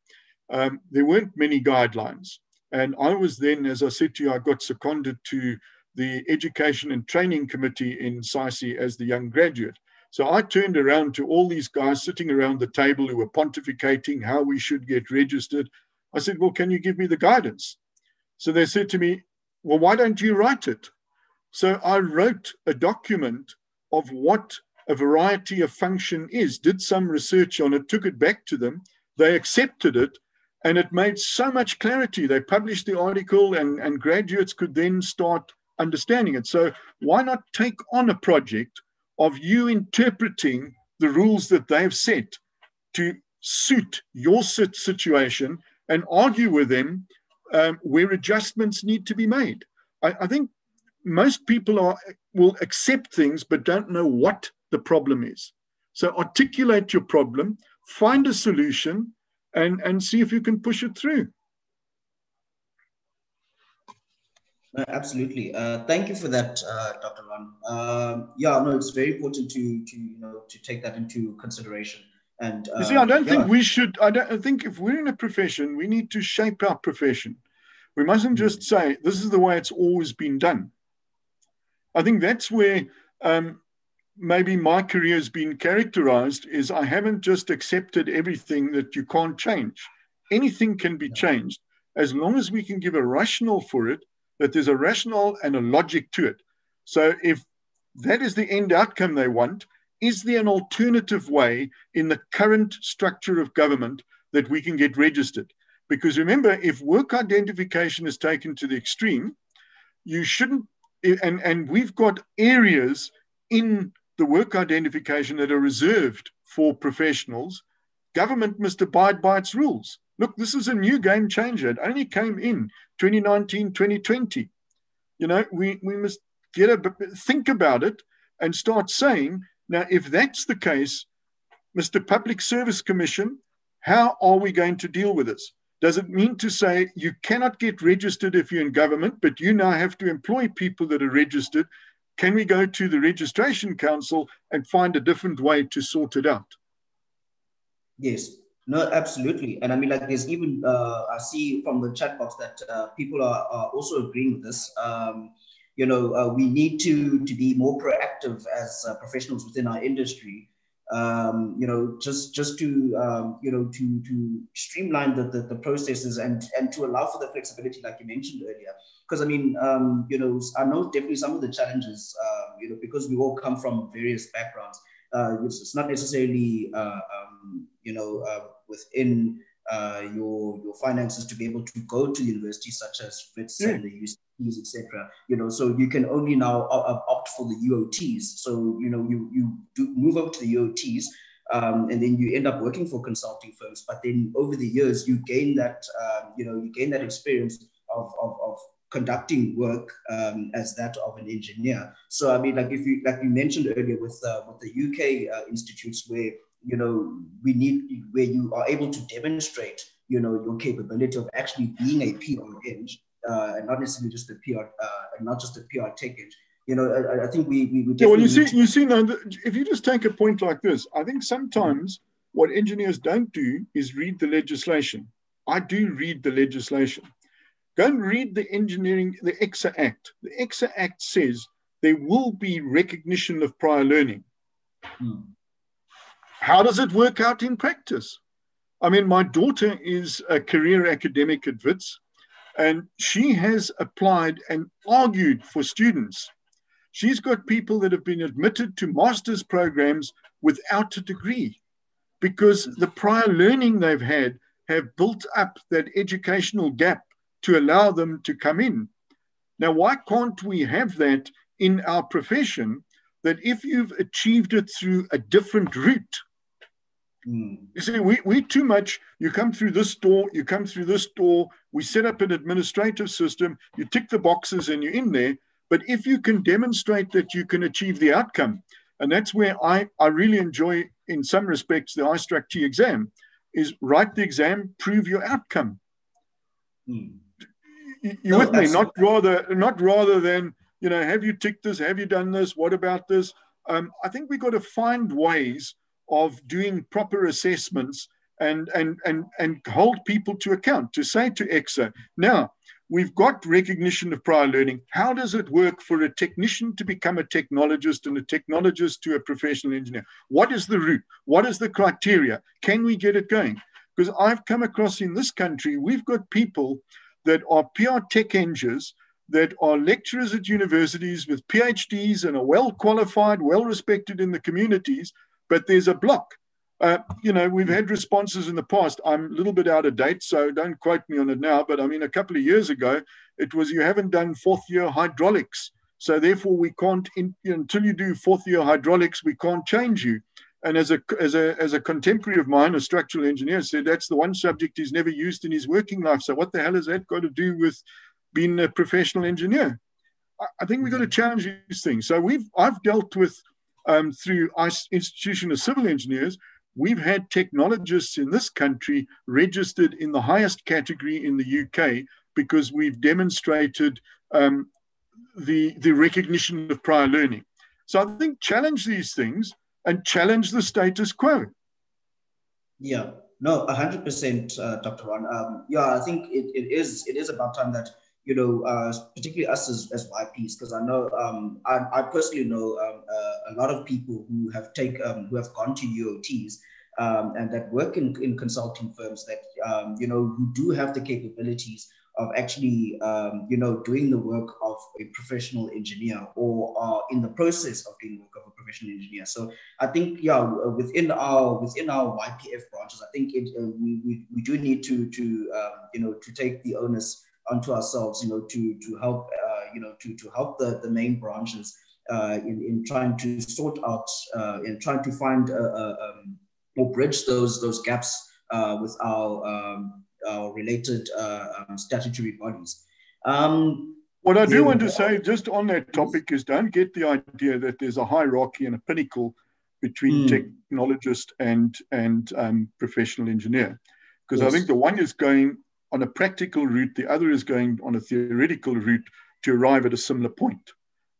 there weren't many guidelines. And I was then, as I said to you, I got seconded to the Education and Training Committee in CESA as the young graduate. So I turned around to all these guys sitting around the table who were pontificating how we should get registered. I said, well, can you give me the guidance? So they said to me, well, why don't you write it? So I wrote a document of what a variety of function is, did some research on it, took it back to them. They accepted it, and it made so much clarity. They published the article, and graduates could then start understanding it. So why not take on a project of you interpreting the rules that they've set to suit your situation and argue with them where adjustments need to be made? I think most people will accept things but don't know what the problem is. So articulate your problem, find a solution, and see if you can push it through. Absolutely. Thank you for that, Dr. Ron. Yeah, no, it's very important to take that into consideration. And you see, I don't think we should. I think if we're in a profession, we need to shape our profession. We mustn't just say this is the way it's always been done. I think that's where maybe my career has been characterized, is I haven't just accepted everything that you can't change. Anything can be changed as long as we can give a rationale for it, that there's a rationale and a logic to it. So if that is the end outcome they want, is there an alternative way in the current structure of government that we can get registered? Because remember, if work identification is taken to the extreme, you shouldn't, and we've got areas in the work identification that are reserved for professionals. Government must abide by its rules. Look, this is a new game changer. It only came in 2019, 2020. You know, we must think about it and start saying, now, if that's the case, Mr. Public Service Commission, how are we going to deal with this? Does it mean to say you cannot get registered if you're in government, but you now have to employ people that are registered? Can we go to the Registration Council and find a different way to sort it out? Yes, no, absolutely. And I mean, like, there's even, I see from the chat box that people are also agreeing with this. You know, we need to be more proactive as professionals within our industry. You know, just to you know, to streamline the processes and to allow for the flexibility, like you mentioned earlier. Because I mean, you know, I know definitely some of the challenges, you know, because we all come from various backgrounds. It's not necessarily you know, within your finances to be able to go to universities such as Wits and the UCs, etc. You know, so you can only now opt for the UOTs. So you know, you do move up to the UOTs, and then you end up working for consulting firms. But then over the years, you gain that you know, you gain that experience of conducting work as that of an engineer. So I mean, like, if you, like you mentioned earlier with the UK institutes, where, you know, where you are able to demonstrate, you know, your capability of actually being a PR eng, and not necessarily just a PR, and not just a PR tech eng. You know, I think we definitely. Yeah, well, you see now, if you just take a point like this, I think sometimes what engineers don't do is read the legislation. I do read the legislation. Go and read the EXA Act. The EXA Act says there will be recognition of prior learning. How does it work out in practice? I mean, my daughter is a career academic at Wits, and she has applied and argued for students. She's got people that have been admitted to master's programs without a degree because the prior learning they've had have built up that educational gap to allow them to come in. Now, why can't we have that in our profession, that if you've achieved it through a different route? You see, we too much, you come through this door, you come through this door, we set up an administrative system, you tick the boxes and you're in there. But if you can demonstrate that you can achieve the outcome, and that's where I really enjoy, in some respects, the iStruct exam, is write the exam, prove your outcome. You with me? Not rather than, you know, have you ticked this? Have you done this? What about this? I think we've got to find ways of doing proper assessments and hold people to account, to say to EXA, now, we've got recognition of prior learning. How does it work for a technician to become a technologist and a technologist to a professional engineer? What is the route? What is the criteria? Can we get it going? Because I've come across in this country, we've got people that are PR tech engineers, that are lecturers at universities with PhDs and are well qualified, well respected in the communities, but there's a block. You know, we've had responses in the past. I'm a little bit out of date, so don't quote me on it now, but I mean, a couple of years ago, it was, you haven't done fourth year hydraulics. So therefore we can't, until you do fourth year hydraulics, we can't change you. And as a contemporary of mine, a structural engineer, said that's the one subject he's never used in his working life. So what the hell has that got to do with being a professional engineer? I think we've got to challenge these things. So I've dealt with, through our institution of civil engineers, we've had technologists in this country registered in the highest category in the UK because we've demonstrated the recognition of prior learning. So I think challenge these things and challenge the status quo. Yeah, no, 100%, Dr. Ron. Yeah, I think it is about time that, particularly us as YPs, because I know, I personally know a lot of people who have who have gone to UOTs, and that work in consulting firms that, who do have the capabilities of actually, doing the work of a professional engineer, or are in the process of doing work of a professional engineer. So I think, yeah, within our YPF branches, I think we do need to take the onus onto ourselves, to help to help the main branches in trying to sort out in trying to find or bridge those gaps with our related statutory bodies. What I do want to say just on that topic is, don't get the idea that there's a hierarchy and a pinnacle between technologist and professional engineer. Because I think the one is going on a practical route, the other is going on a theoretical route to arrive at a similar point.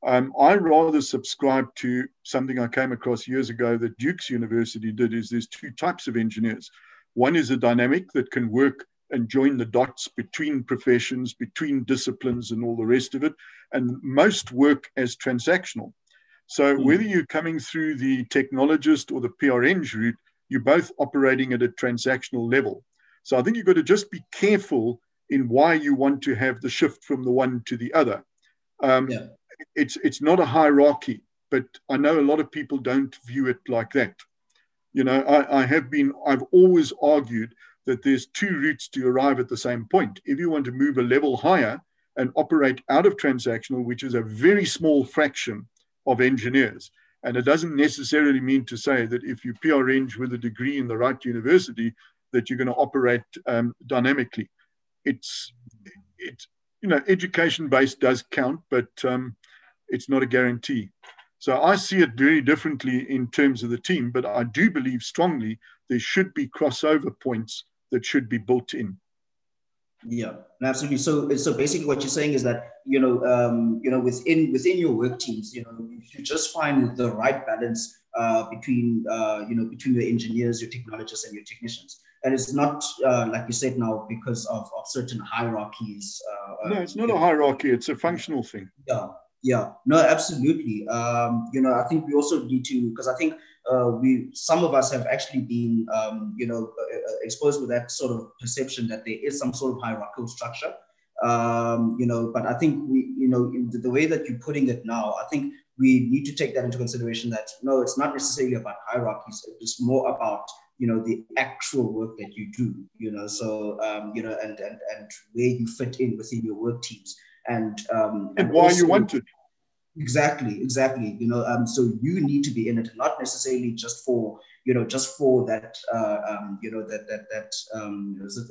I rather subscribe to something I came across years ago that Duke's University did, is there's two types of engineers. One is a dynamic that can work and join the dots between professions, between disciplines and all the rest of it. And most work as transactional. So whether you're coming through the technologist or the PRN route, you're both operating at a transactional level. So I think you've got to just be careful in why you want to have the shift from the one to the other. It's not a hierarchy, but I know a lot of people don't view it like that. I've always argued that there's two routes to arrive at the same point. If you want to move a level higher and operate out of transactional, which is a very small fraction of engineers, and it doesn't necessarily mean to say that if you PRN with a degree in the right university, that you're going to operate dynamically. It's education-based does count, but it's not a guarantee. So I see it very differently in terms of the team, but I do believe strongly there should be crossover points that should be built in. Yeah, absolutely. So basically, what you're saying is that within your work teams, you should just find the right balance between your engineers, your technologists, and your technicians. And it's not like you said now because of certain hierarchies. No, it's not a hierarchy. It's a functional thing. Yeah, no, absolutely. I think we also need to, because I think some of us have actually been, exposed with that sort of perception that there is some sort of hierarchical structure. But I think in the way that you're putting it now, I think we need to take that into consideration that, no, it's not necessarily about hierarchies. It's more about, the actual work that you do, and where you fit in within your work teams. And why also, you want it. Exactly. So you need to be in it, not necessarily just for that, is it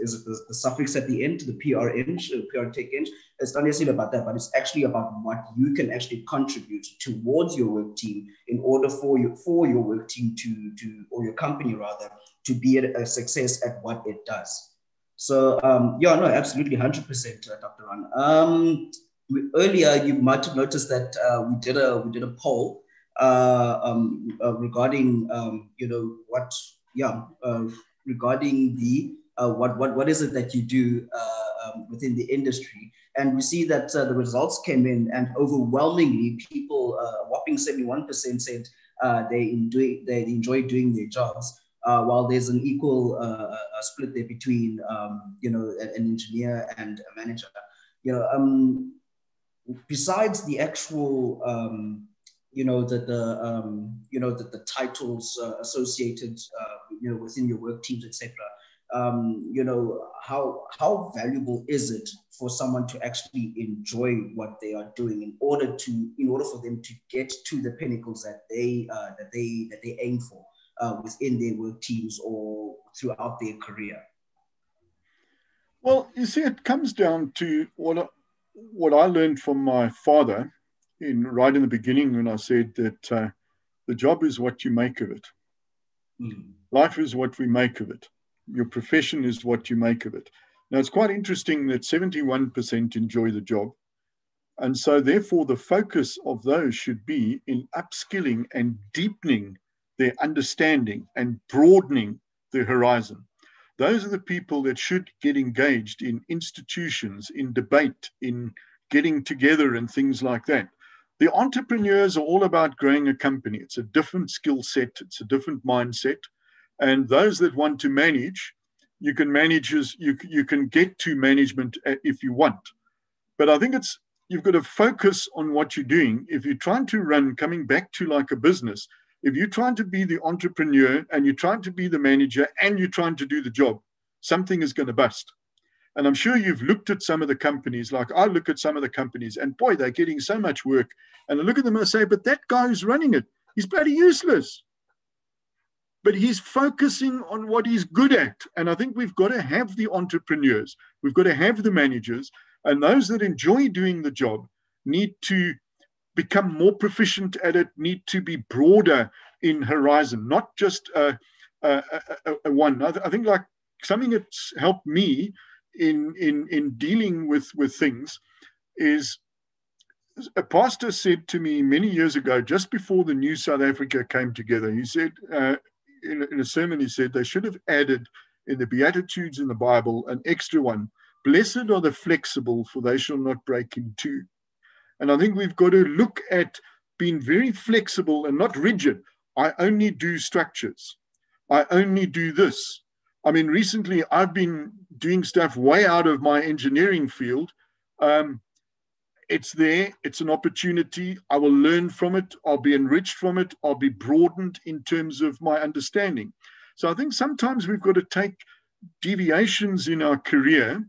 the suffix at the end, the PRN, PR tech end. It's not necessarily about that, but it's actually about what you can actually contribute towards your work team in order for your work team or your company rather, to be a success at what it does. So absolutely, 100%, Dr. Ron. Earlier, you might have noticed that we did a poll regarding regarding the what is it that you do within the industry, and we see that the results came in, and overwhelmingly, people, a whopping 71% said they enjoy doing their jobs. While there's an equal split there between an engineer and a manager. Besides the actual the titles associated within your work teams, etc. How valuable is it for someone to actually enjoy what they are doing in order for them to get to the pinnacles that they aim for within their work teams or throughout their career? Well, you see, it comes down to what I learned from my father right in the beginning, when I said that the job is what you make of it. Life is what we make of it. Your profession is what you make of it. Now, it's quite interesting that 71% enjoy the job. And so therefore, the focus of those should be in upskilling and deepening their understanding and broadening the horizon. Those are the people that should get engaged in institutions, in debate, in getting together and things like that. The entrepreneurs are all about growing a company. It's a different skill set. It's a different mindset. And those that want to manage, you can manage as you can get to management if you want. But I think you've got to focus on what you're doing. If you're trying to run, coming back to like a business, if you're trying to be the entrepreneur and you're trying to be the manager and you're trying to do the job, something is going to bust. And I'm sure you've looked at some of the companies, like I look at some of the companies, and boy, they're getting so much work. And I look at them and I say, but that guy who's running it, he's bloody useless. But he's focusing on what he's good at. And I think we've got to have the entrepreneurs, we've got to have the managers, and those that enjoy doing the job need to become more proficient at it, need to be broader in horizon, not just a one. I think like something that's helped me in dealing with things is a pastor said to me many years ago, just before the new South Africa came together, he said, in a sermon, he said, they should have added in the Beatitudes in the Bible an extra one, blessed are the flexible, for they shall not break in two. And I think we've got to look at being very flexible and not rigid. I only do structures. I only do this. I mean, recently I've been doing stuff way out of my engineering field. It's there. It's an opportunity. I will learn from it. I'll be enriched from it. I'll be broadened in terms of my understanding. So I think sometimes we've got to take deviations in our career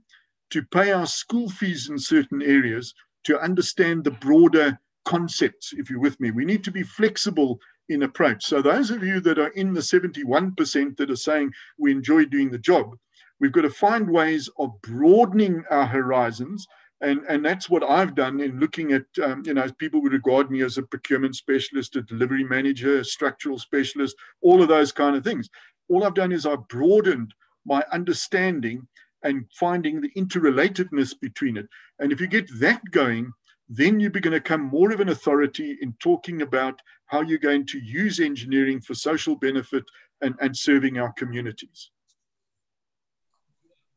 to pay our school fees in certain areas to understand the broader concepts, if you're with me. We need to be flexible in approach. So those of you that are in the 71% that are saying we enjoy doing the job, we've got to find ways of broadening our horizons. And that's what I've done in looking at, people would regard me as a procurement specialist, a delivery manager, a structural specialist, all of those kind of things. All I've done is I've broadened my understanding and finding the interrelatedness between it. And if you get that going, then you're going to become more of an authority in talking about how you're going to use engineering for social benefit and serving our communities.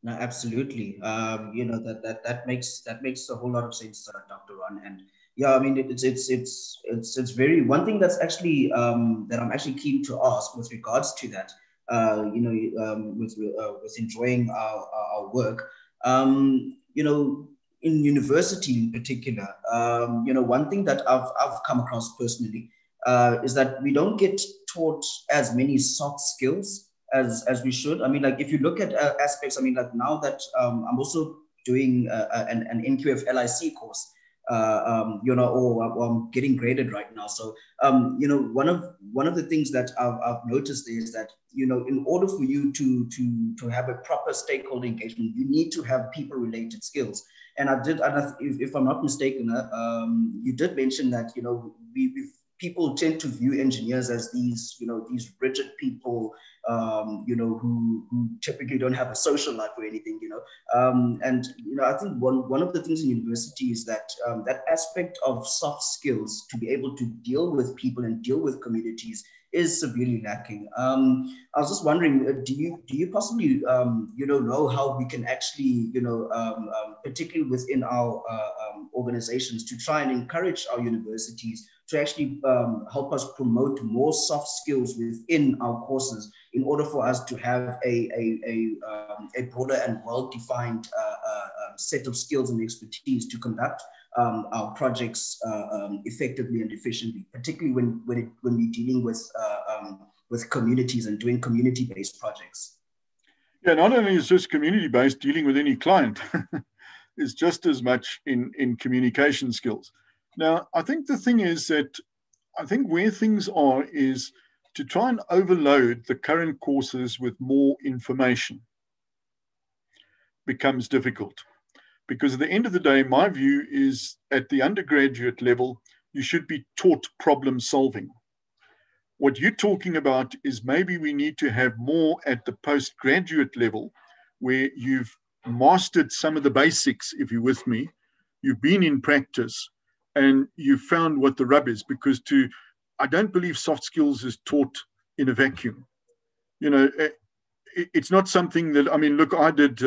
No, absolutely. That makes a whole lot of sense, Dr. Ron. And yeah, I mean, it's very, one thing that's actually that I'm actually keen to ask with regards to that. With enjoying our work, in university in particular, one thing that I've come across personally is that we don't get taught as many soft skills as we should. I mean, like if you look at aspects, I mean, like now that I'm also doing an NQF LIC course, or I'm getting graded right now. So, one of the things that I've noticed is that, in order for you to have a proper stakeholder engagement, you need to have people related skills. And if I'm not mistaken, you did mention that, people tend to view engineers as these rigid people, who typically don't have a social life or anything, I think one of the things in university is that that aspect of soft skills to be able to deal with people and deal with communities is severely lacking. I was just wondering, do you possibly, know how we can actually, particularly within our organizations, to try and encourage our universities to actually help us promote more soft skills within our courses in order for us to have a broader and well-defined set of skills and expertise to conduct our projects effectively and efficiently, particularly when we're dealing with communities and doing community-based projects. Yeah, not only is this community-based, dealing with any client is just as much in communication skills. Now, I think the thing is that I think where things are is to try and overload the current courses with more information becomes difficult. Because at the end of the day, my view is at the undergraduate level, you should be taught problem solving. What you're talking about is maybe we need to have more at the postgraduate level where you've mastered some of the basics, if you're with me, you've been in practice and you've found what the rub is, because I don't believe soft skills is taught in a vacuum. it's not something that, I mean, look, I did,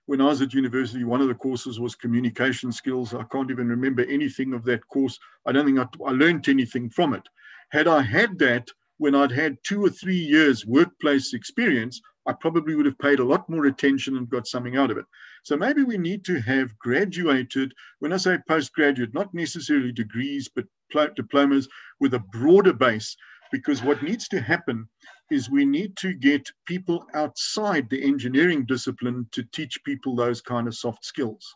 when I was at university, one of the courses was communication skills. I can't even remember anything of that course. I don't think I learned anything from it. Had I had that when I'd had 2 or 3 years workplace experience, I probably would have paid a lot more attention and got something out of it. So maybe we need to have graduated, when I say postgraduate, not necessarily degrees, but diplomas with a broader base, because what needs to happen is we need to get people outside the engineering discipline to teach people those kind of soft skills.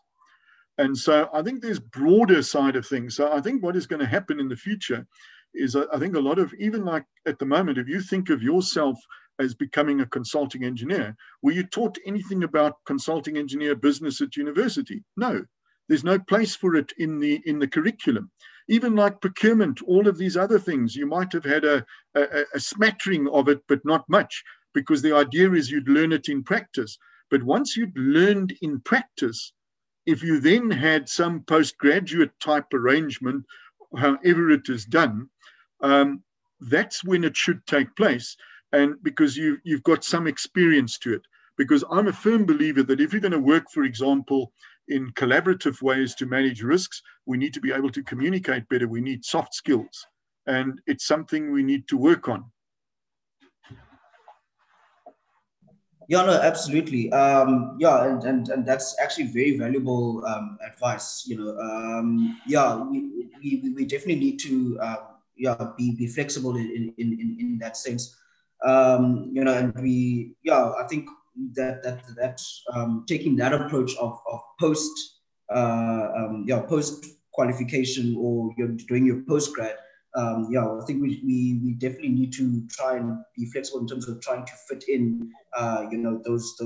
And so I think there's broader side of things. So I think what is going to happen in the future is, I think a lot of, even like at the moment, if you think of yourself as becoming a consulting engineer, were you taught anything about consulting engineer business at university? No, there's no place for it in the curriculum. Even like procurement, all of these other things, you might have had a smattering of it, but not much, because the idea is you'd learn it in practice. But once you'd learned in practice, if you then had some postgraduate type arrangement, however it is done, that's when it should take place. And because you've got some experience to it. Because I'm a firm believer that if you're going to work, for example, in collaborative ways to manage risks, we need to be able to communicate better. We need soft skills, and it's something we need to work on. Yeah, no, absolutely. Yeah, and that's actually very valuable advice. You know, yeah, we definitely need to yeah, be flexible in that sense. You know, and I think that taking that approach of post post qualification, or you're doing your postgrad, I think we definitely need to try and be flexible in terms of trying to fit in you know, those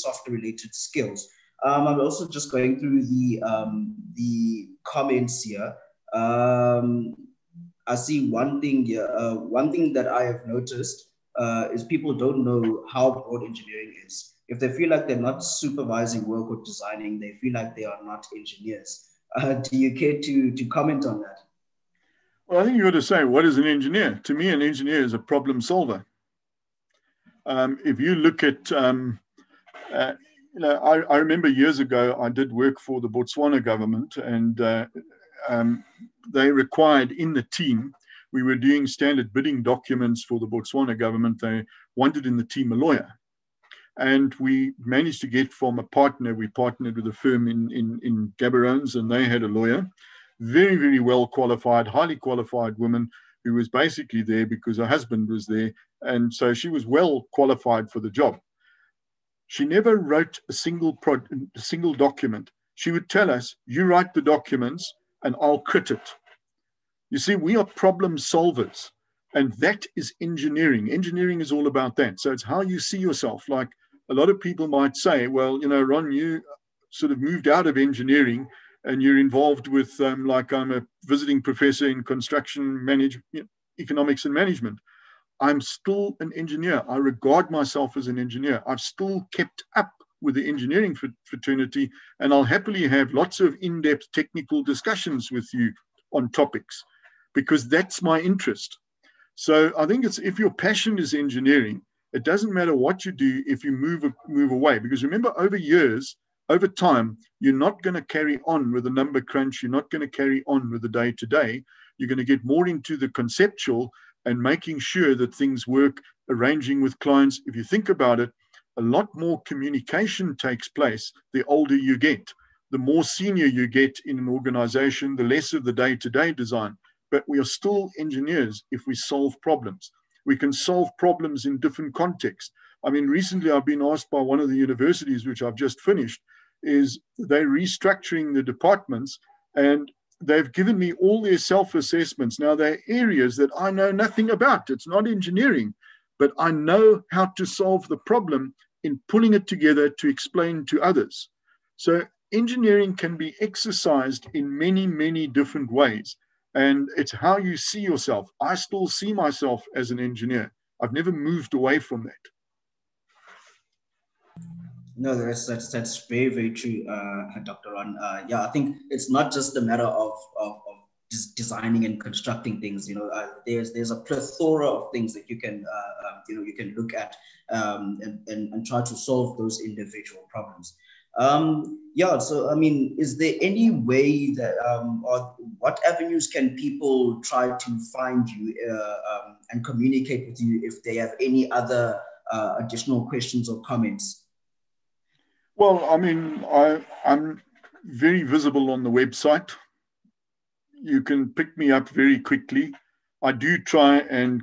software related skills. I'm also just going through the comments here. I see one thing here. One thing that I have noticed is people don't know how broad engineering is. If they feel like they're not supervising work or designing, they feel like they are not engineers. Do you care to comment on that? Well, I think you ought to say, what is an engineer? To me, an engineer is a problem solver. If you look at, you know, I remember years ago, I did work for the Botswana government, and they required in the team, we were doing standard bidding documents for the Botswana government. They wanted in the team a lawyer. And we managed to get from a partner, we partnered with a firm in Gaborone, and they had a lawyer, very, very well qualified, highly qualified woman who was basically there because her husband was there. And so she was well qualified for the job. She never wrote a single document. She would tell us, you write the documents and I'll crit it. You see, we are problem solvers, and that is engineering. Engineering is all about that. So it's how you see yourself. Like a lot of people might say, well, you know, Ron, you sort of moved out of engineering and you're involved with, like I'm a visiting professor in construction management, economics and management. I'm still an engineer. I regard myself as an engineer. I've still kept up with the engineering fraternity, and I'll happily have lots of in-depth technical discussions with you on topics, because that's my interest. So I think it's, if your passion is engineering, it doesn't matter what you do if you move away. Because remember, over years, over time, you're not going to carry on with the number crunch. You're not going to carry on with the day-to-day. You're going to get more into the conceptual and making sure that things work, arranging with clients. If you think about it, a lot more communication takes place the older you get. The more senior you get in an organization, the less of the day-to-day design. But we are still engineers if we solve problems. We can solve problems in different contexts. I mean, recently I've been asked by one of the universities, which I've just finished, is they're restructuring the departments, and they've given me all their self-assessments. Now, they're areas that I know nothing about. It's not engineering, but I know how to solve the problem in pulling it together to explain to others. So engineering can be exercised in many, many different ways. And it's how you see yourself. I still see myself as an engineer. I've never moved away from that. No, that's very, very true, Dr. Ron. Yeah, I think it's not just a matter of designing and constructing things. There's a plethora of things that you can you can look at and try to solve those individual problems. Yeah, so I mean, is there any way that or what avenues can people try to find you and communicate with you if they have any other additional questions or comments? Well, I mean, I'm very visible on the website. You can pick me up very quickly. I do try and,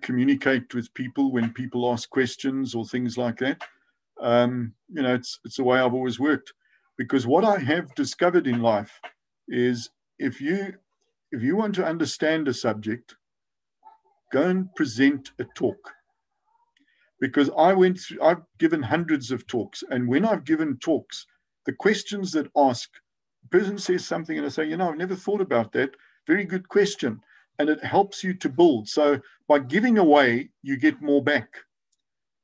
communicate with people when people ask questions or things like that. It's the way I've always worked, because what I have discovered in life is if you want to understand a subject, go and present a talk. Because I've given hundreds of talks, and when I've given talks, the questions that ask, the person says something and I say, I've never thought about that. Very good question. And it helps you to build. So by giving away, you get more back.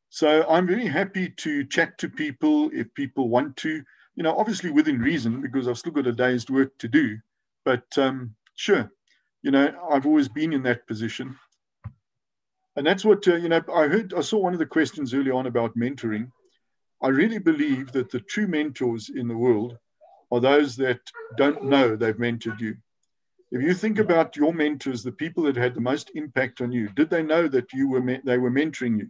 So I'm very happy to chat to people if people want to, obviously within reason, because I've still got a day's work to do. But sure, I've always been in that position. And that's what, I saw one of the questions early on about mentoring. I really believe that the true mentors in the world are those that don't know they've mentored you. If you think about your mentors, the people that had the most impact on you, did they know that they were mentoring you?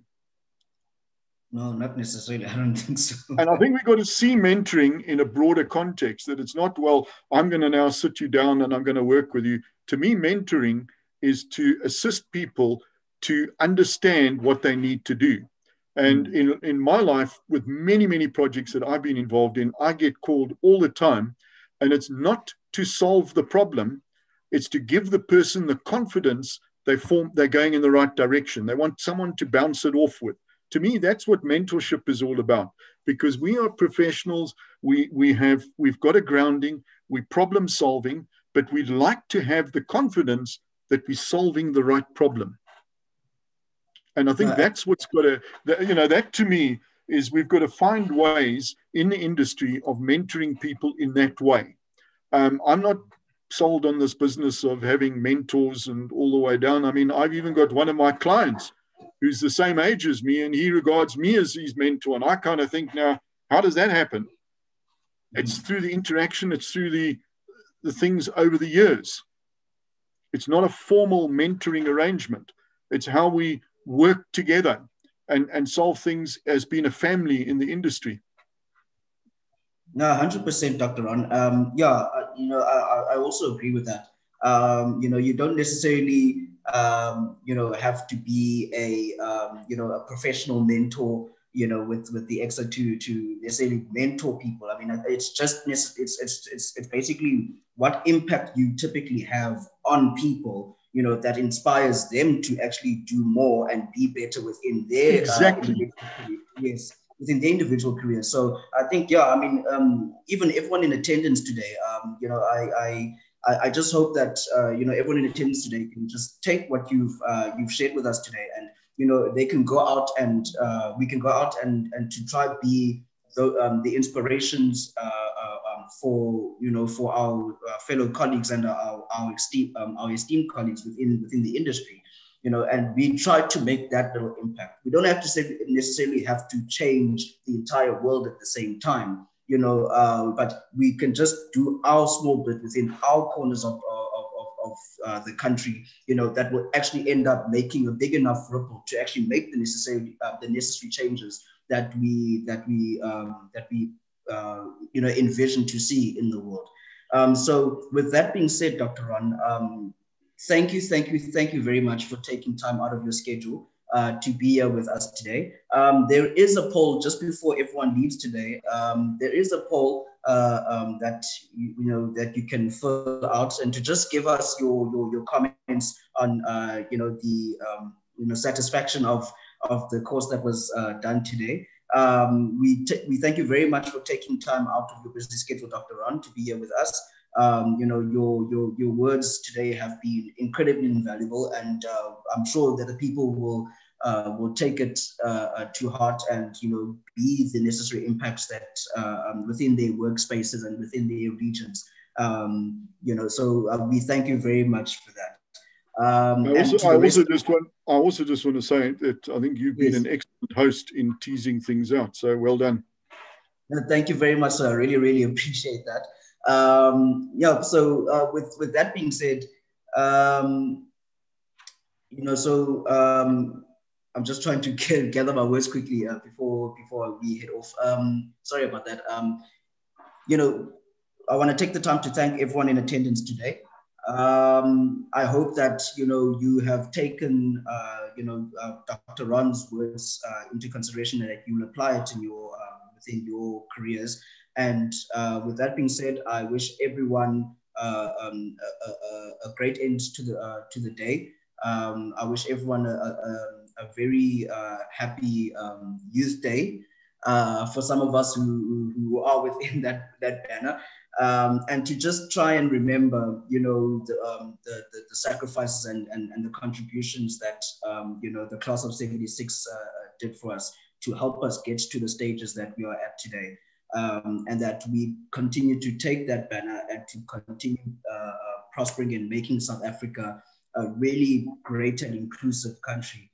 No, not necessarily. I don't think so. And I think we've got to see mentoring in a broader context, that it's not, well, I'm going to now sit you down and I'm going to work with you. To me, mentoring is to assist people to understand what they need to do. And in my life, with many, many projects that I've been involved in, I get called all the time. And it's not to solve the problem. It's to give the person the confidence they're going in the right direction. They want someone to bounce it off with. To me, that's what mentorship is all about, because we are professionals. We've got a grounding, we're problem solving, but we'd like to have the confidence that we're solving the right problem. And I think that's what's got to, that to me is we've got to find ways in the industry of mentoring people in that way. I'm not sold on this business of having mentors and all the way down. I mean, I've even got one of my clients who's the same age as me, and he regards me as his mentor. And I kind of think, now, how does that happen? It's through the interaction. It's through the things over the years. It's not a formal mentoring arrangement. It's how we work together and solve things as being a family in the industry. No, 100%, Dr. Ron. I also agree with that. You don't necessarily, have to be a professional mentor, with the extra to necessarily mentor people. I mean, it's basically what impact you typically have on people, that inspires them to actually do more and be better within their within the individual career. So I think, even everyone in attendance today, I just hope that, everyone in attendance today can just take what you've shared with us today, and, they can go out and we can go out and to try to be the inspirations for our fellow colleagues and our esteemed colleagues within the industry. And we try to make that little impact. We don't have to necessarily have to change the entire world at the same time, but we can just do our small bit within our corners of the country, that will actually end up making a big enough ripple to actually make the necessary changes that we envision to see in the world. So with that being said, Dr. Ron, thank you very much for taking time out of your schedule to be here with us today. There is a poll just before everyone leaves today. There is a poll that you can fill out, and to just give us your comments on the satisfaction of the course that was done today. We thank you very much for taking time out of your busy schedule, Dr. Ron, to be here with us. Your words today have been incredibly invaluable, and I'm sure that the people will take it to heart and be the necessary impacts that within their workspaces and within their regions So we thank you very much for that. I also just want to say that I think you've been an excellent host in teasing things out. So well done. Thank you very much, sir. I really, really appreciate that. With that being said, I'm just trying to gather my words quickly before we head off. Sorry about that. I want to take the time to thank everyone in attendance today. I hope that you have taken Dr. Ron's words into consideration and that you will apply it in within your careers. And with that being said, I wish everyone a great end to the day. I wish everyone a very happy Youth Day for some of us who are within that banner. And to just try and remember, the sacrifices and the contributions that, the class of 76 did for us to help us get to the stages that we are at today. And that we continue to take that banner and to continue prospering and making South Africa a really great and inclusive country.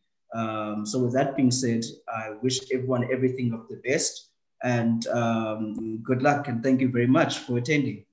So with that being said, I wish everyone everything of the best, and good luck, and thank you very much for attending.